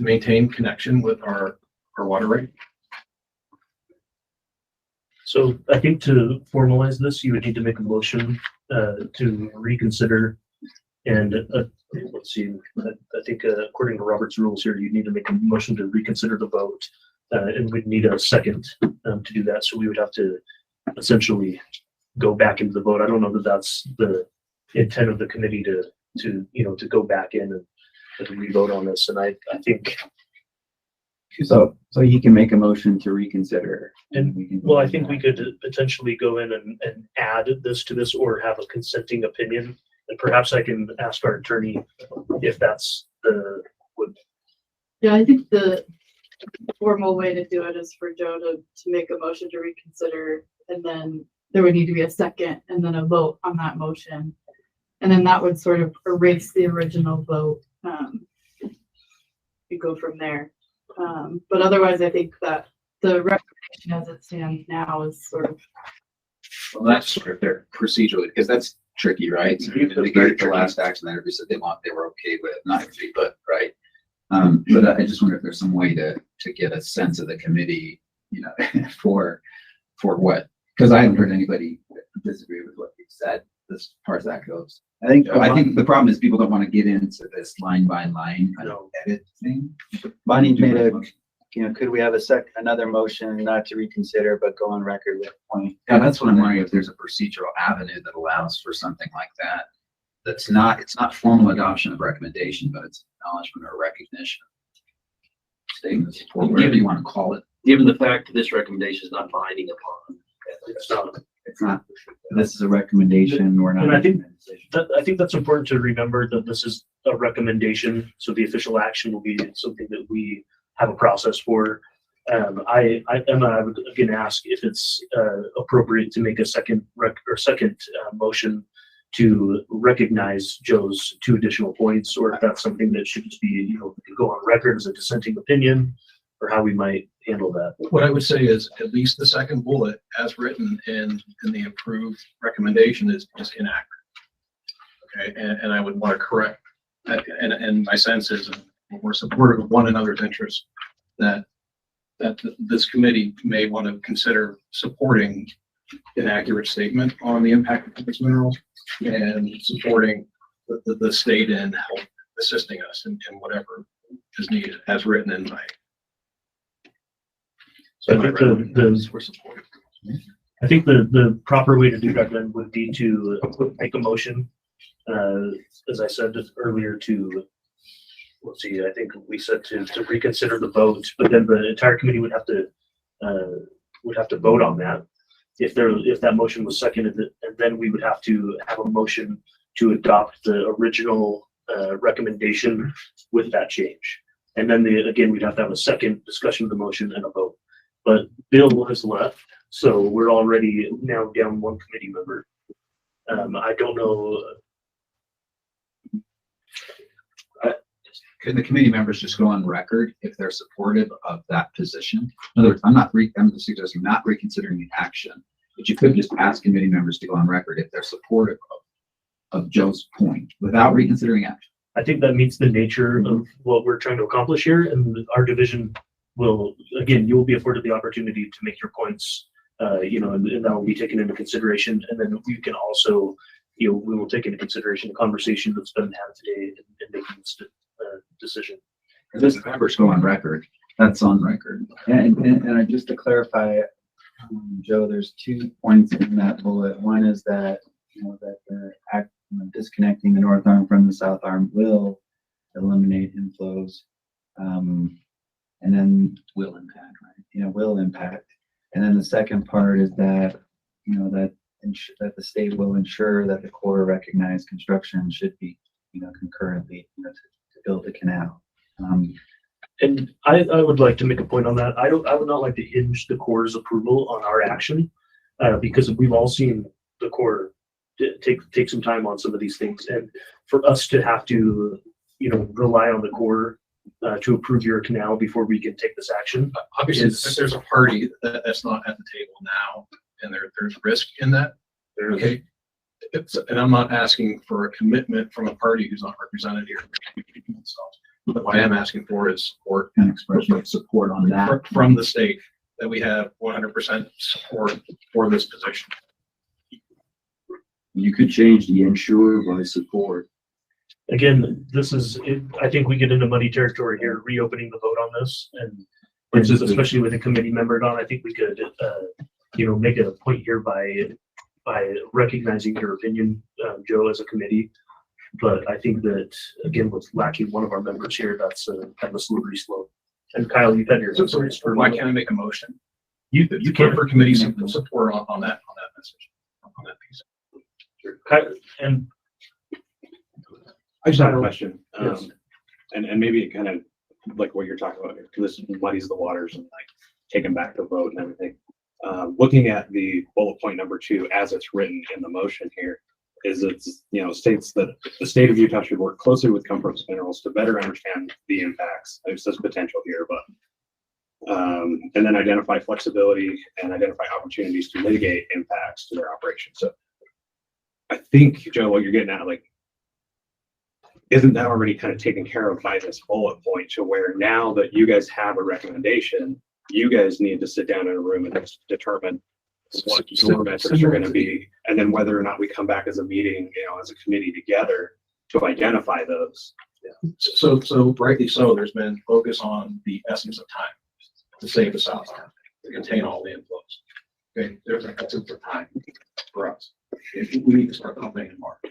maintain connection with our water rate. So I think to formalize this, you would need to make a motion to reconsider. And let's see, I think according to Robert's rules here, you need to make a motion to reconsider the vote. And we'd need a second to do that. So we would have to essentially go back into the vote. I don't know that that's the intent of the committee to go back in and re-vote on this. And I think. So you can make a motion to reconsider. And we can. well, I think we could potentially go in and add this to this or have a consenting opinion. And perhaps I can ask our attorney if that's Yeah, I think the formal way to do it is for Joe to make a motion to reconsider, and then there would need to be a second and then a vote on that motion. And then that would sort of erase the original vote. You go from there. But otherwise, I think that the recommendation as it stands now is sort of. Well, that's sort of there procedurally, because that's tricky, right? So they gave the last action that everybody said they were okay with, not everybody, but right. But I just wonder if there's some way to get a sense of the committee, for what, because I haven't heard anybody disagree with what you've said as far as that goes. I think the problem is people don't want to get into this line by line kind of edit thing. Bonnie made could we have another motion not to reconsider, but go on record with a point? Yeah, that's what I'm wondering, if there's a procedural avenue that allows for something like that. It's not formal adoption of recommendation, but it's acknowledgement or recognition. Statement of support, whatever you want to call it. Given the fact that this recommendation is not binding upon. It's not. This is a recommendation. We're not. And I think that's important to remember, that this is a recommendation. So the official action will be something that we have a process for. Emma, I would again ask if it's appropriate to make a second motion to recognize Joe's 2 additional points, or if that's something that should just be, go on record as a dissenting opinion, or how we might handle that. What I would say is at least the second bullet as written in the approved recommendation is inaccurate. Okay, and I would want to correct that. And my sense is we're supportive of one another's interests, that this committee may want to consider supporting an accurate statement on the impact of complex minerals and supporting the state in help assisting us in whatever is needed as written in my. So I think the proper way to do that then would be to make a motion, as I said earlier, let's see, I think we said to reconsider the vote, but then the entire committee would have to vote on that. If that motion was seconded, and then we would have to have a motion to adopt the original recommendation with that change. And then again, we'd have to have a second discussion of the motion and a vote. But Bill has left, so we're already now down 1 committee member. I don't know. Can the committee members just go on record if they're supportive of that position? In other words, I'm suggesting not reconsidering the action, but you could just ask committee members to go on record if they're supportive of Joe's point without reconsidering action. I think that meets the nature of what we're trying to accomplish here, and our division will, again, you will be afforded the opportunity to make your points, and that will be taken into consideration. And then you can also, we will take into consideration the conversation that's been had today in making this decision. This members go on record. That's on record. And just to clarify, Joe, there's 2 points in that bullet. One is that that the act disconnecting the north arm from the south arm will eliminate inflows, and then will impact, right? Will impact. And then the second part is that that the state will ensure that the Corps recognized construction should be concurrently to build a canal. And I would like to make a point on that. I would not like to hinge the Corps' approval on our action, because we've all seen the Corps take some time on some of these things, and for us to have to rely on the Corps to approve your canal before we can take this action. Obviously, if there's a party that's not at the table now, and there's risk in that. Okay. And I'm not asking for a commitment from a party who's not represented here. But what I am asking for is support An expression of support on that. from the state, that we have 100% support for this position. You could change the ensure by support. Again, this is, I think we get into muddy territory here, reopening the vote on this and Which is- especially with a committee member on, I think we could, make it a point here by recognizing your opinion, Joe, as a committee. But I think that, again, with lacking one of our members here, that's kind of a slippery slope. And Kyle, you've had your. So why can't I make a motion? You can. For committee support on that message, on that piece. And I just have a question. Yes. And maybe it kind of like what you're talking about here, because this muddies the waters and like taking back the vote and everything. Looking at the bullet point number 2 as it's written in the motion here, is it's, states that the state of Utah should work closely with Compass Minerals to better understand the impacts. It says potential here, but and then identify flexibility and identify opportunities to mitigate impacts to their operation. So I think, Joe, what you're getting at, like, isn't that already kind of taken care of by this bullet point, to where now that you guys have a recommendation, you guys need to sit down in a room and just determine what your metrics are going to be, and then whether or not we come back as a meeting, as a committee together to identify those. Yeah. So rightly so, there's been focus on the essence of time to save the South Arm, to contain all the inflows. Okay, there's an essence of time for us. We need to start pumping in March.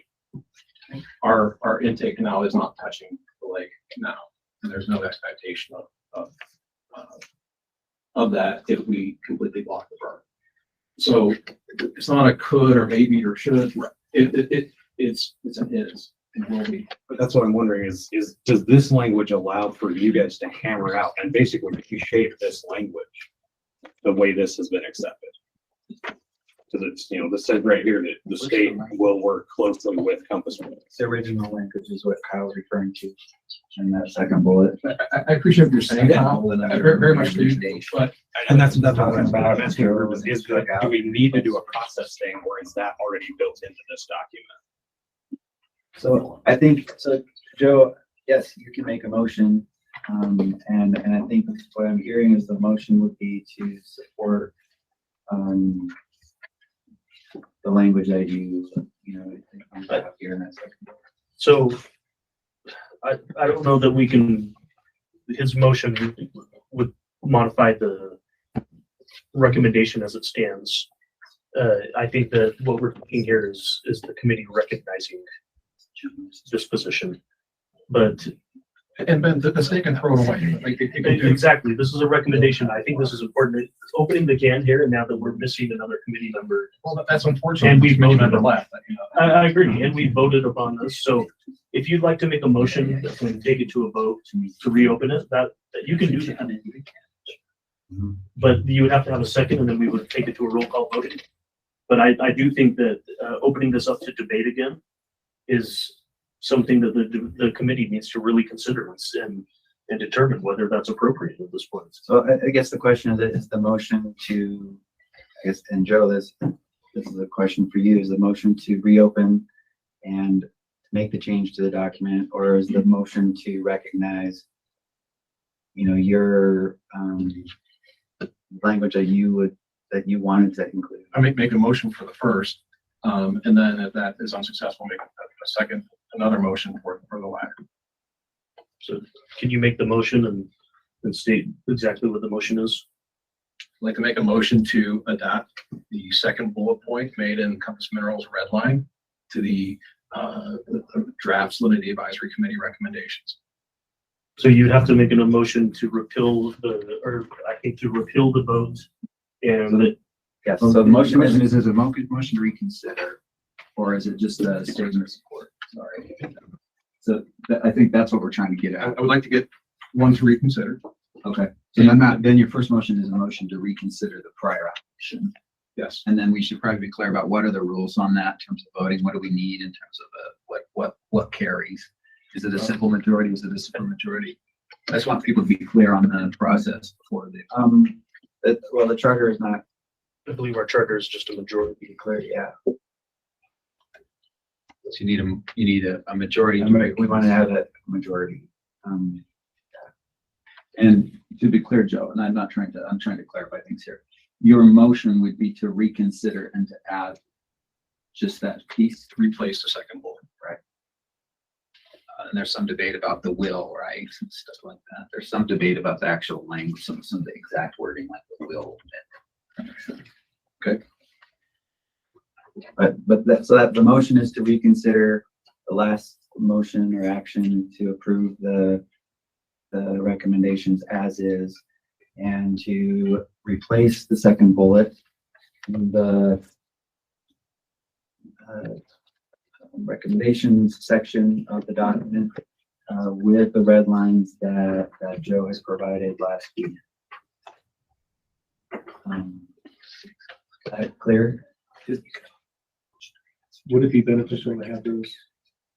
Our intake now is not touching the lake now, and there's no expectation of that if we completely block the burn. So it's not a could or maybe or should. It's an is and will be. But that's what I'm wondering is does this language allow for you guys to hammer out and basically reshape this language the way this has been accepted? Because it's, this says right here that the state will work closely with Compass Minerals. The original language is what Kyle's referring to in that second bullet. I appreciate what you're saying, Kyle. I very much do, but And that's what I'm about. Do we need to do a process thing, or is that already built into this document? So I think, Joe, yes, you can make a motion. And I think what I'm hearing is the motion would be to support, the language that you have here in that second. so I don't know that we can, his motion would modify the recommendation as it stands. I think that what we're looking here is the committee recognizing this position. But and Ben, the state can throw it away. Like they can do. Exactly. This is a recommendation. I think this is important. It's opening the can here, and now that we're missing another committee member. Well, that's unfortunate. And we've voted member left. I agree, and we voted upon this. So if you'd like to make a motion and take it to a vote to reopen it, that you can do that. But you would have to have a second, and then we would take it to a roll call voting. But I do think that opening this up to debate again is something that the committee needs to really consider and determine whether that's appropriate at this point. So I guess the question is the motion to, I guess, and Joe, this is a question for you, is the motion to reopen and make the change to the document, or is the motion to recognize, your language that you wanted to include? I make a motion for the first, and then if that is unsuccessful, make a second, another motion for the latter. So can you make the motion and state exactly what the motion is? I'd like to make a motion to adopt the second bullet point made in Compass Minerals red line to the draft Salinity Advisory Committee recommendations. So you'd have to make a motion to repeal the vote and Yes, so the motion is it a motion to reconsider, or is it just a statement of support? Sorry. So I think that's what we're trying to get at. I would like to get one to reconsider. Okay. So then your first motion is a motion to reconsider the prior application. Yes. And then we should probably be clear about what are the rules on that in terms of voting. What do we need in terms of what carries? Is it a simple majority? Is it a super majority? I just want people to be clear on the process before they. Well, the charter is not. I believe our charter is just a majority. Clear, yeah. So you need a majority. We want to have that majority. And to be clear, Joe, and I'm trying to clarify things here. Your motion would be to reconsider and to add just that piece. Replace the second bullet. Right. And there's some debate about the will, right? And stuff like that. There's some debate about the actual language, some of the exact wording like the will. Okay. So that the motion is to reconsider the last motion or action to approve the recommendations as is, and to replace the second bullet in the recommendations section of the document with the red lines that Joe has provided last week. Is that clear? Would it be beneficial to have those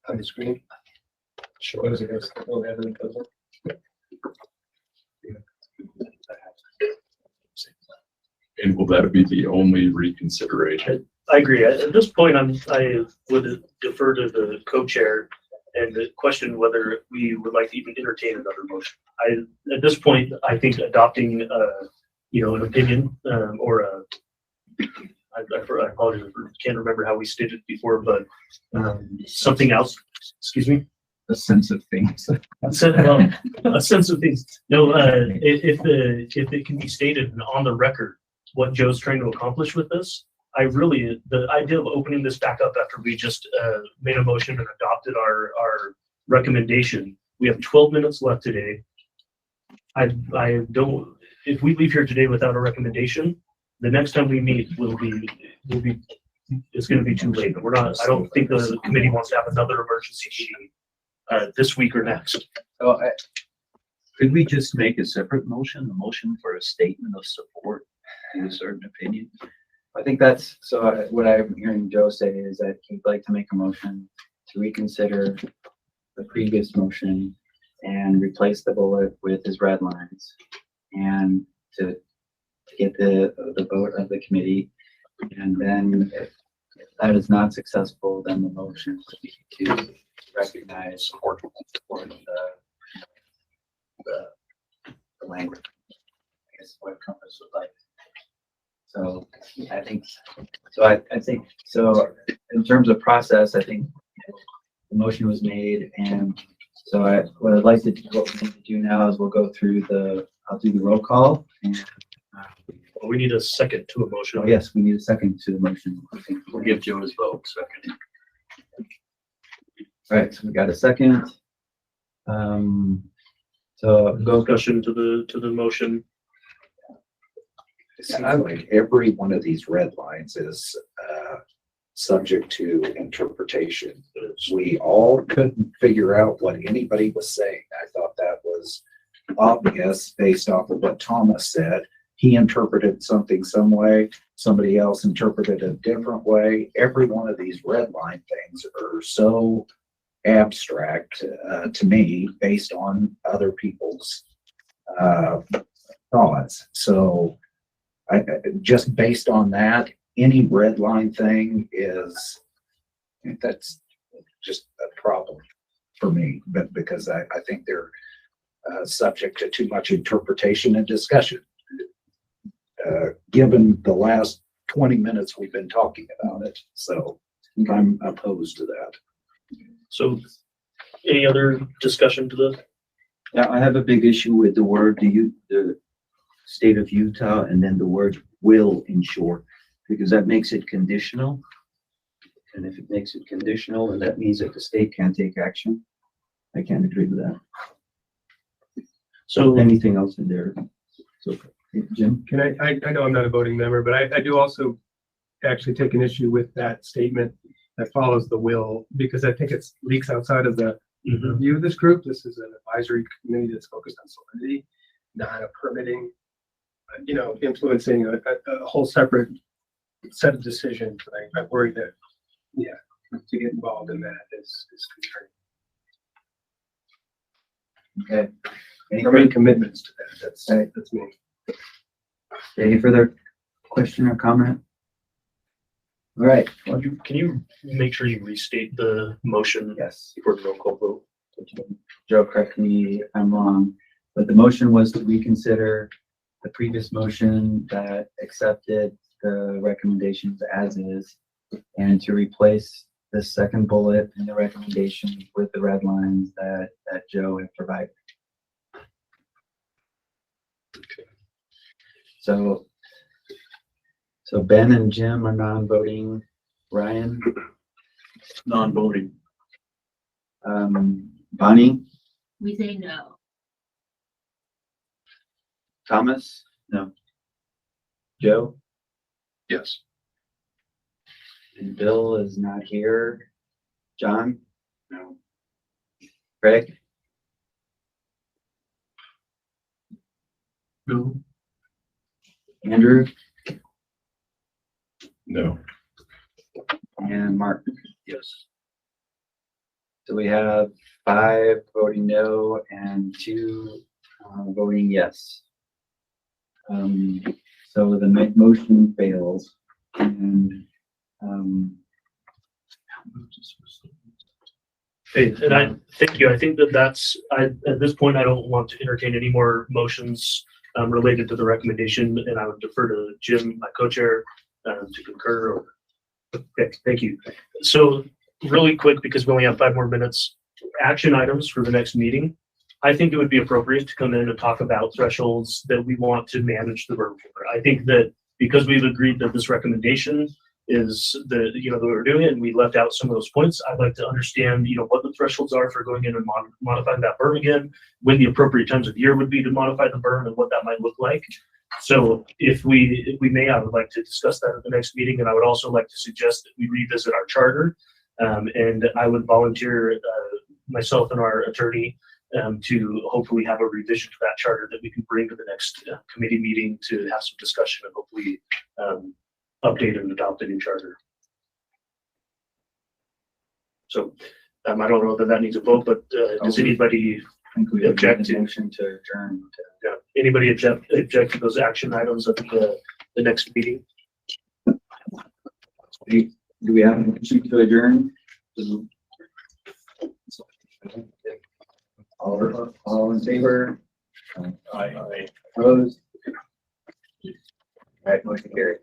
on the screen? Sure. What is it? Don't have any puzzle. And will that be the only reconsideration? I agree. At this point, I would defer to the co-chair and question whether we would like to even entertain another motion. At this point, I think adopting, an opinion, or I apologize, I can't remember how we stated before, but something else, excuse me? A sense of things. A sense of things. No, if it can be stated on the record what Joe's trying to accomplish with this, the idea of opening this back up after we just made a motion and adopted our recommendation, we have 12 minutes left today. If we leave here today without a recommendation, the next time we meet it's going to be too late. I don't think the committee wants to have another emergency meeting this week or next. So could we just make a separate motion, a motion for a statement of support to a certain opinion? I think that's, so what I'm hearing Joe say is that he'd like to make a motion to reconsider the previous motion and replace the bullet with his red lines, and to get the vote of the committee. And then if that is not successful, then the motion would be to recognize support for the language. I guess what Compass would like. So I think in terms of process, I think the motion was made, and so what I'd like to do, what we need to do now is we'll go through I'll do the roll call. And, we need a second to a motion. Oh, yes, we need a second to the motion. We'll give Joe his vote second. All right, so we got a second. So go Discussion to the motion. It seems like every one of these red lines is subject to interpretation. We all couldn't figure out what anybody was saying. I thought that was obvious based off of what Thomas said. He interpreted something some way, somebody else interpreted a different way. Every one of these red line things are so abstract to me based on other people's thoughts. So just based on that, any red line thing that's just a problem for me, but because I think they're subject to too much interpretation and discussion. Given the last 20 minutes we've been talking about it, so I'm opposed to that. So any other discussion to this? Yeah, I have a big issue with the state of Utah, and then the word will ensure, because that makes it conditional. And if it makes it conditional, then that means that the state can't take action. I can't agree with that. So anything else in there? So, Jim? Can I know I'm not a voting member, but I do also actually take an issue with that statement that follows the will, because I think it leaks outside of the view of this group. This is an advisory committee that's focused on salinity, not a permitting, influencing a whole separate set of decisions. I worry that, to get involved in that is concerning. Okay. Or make commitments to that. That's me. Any further question or comment? All right. Can you make sure you restate the motion? Yes. Before the roll call vote? Joe, correct me if I'm wrong, but the motion was to reconsider the previous motion that accepted the recommendations as is, and to replace the second bullet in the recommendation with the red lines that Joe had provided. So Ben and Jim are non-voting. Ryan? Non-voting. Bonnie? We say no. Thomas? No. Joe? Yes. And Bill is not here. John? No. Craig? No. Andrew? No. And Mark? Yes. So we have 5 voting no and 2 voting yes. So the motion fails. And Hey, and I thank you. I think at this point, I don't want to entertain any more motions related to the recommendation, and I would defer to Jim, my co-chair, to concur. Okay, thank you. So really quick, because we only have 5 more minutes, action items for the next meeting. I think it would be appropriate to come in and talk about thresholds that we want to manage the burn for. I think that because we've agreed that this recommendation is that we're doing it and we left out some of those points, I'd like to understand, what the thresholds are for going in and modifying that berm again, when the appropriate times of year would be to modify the berm and what that might look like. So if we may, I would like to discuss that at the next meeting, and I would also like to suggest that we revisit our charter. And I would volunteer myself and our attorney to hopefully have a revision to that charter that we can bring to the next committee meeting to have some discussion and hopefully update and adopt a new charter. So I don't know that needs a vote, but does anybody object to motion to adjourn? Anybody object to those action items at the next meeting? Do we have a motion to adjourn? All in favor? Aye. Opposed? All right, motion carried.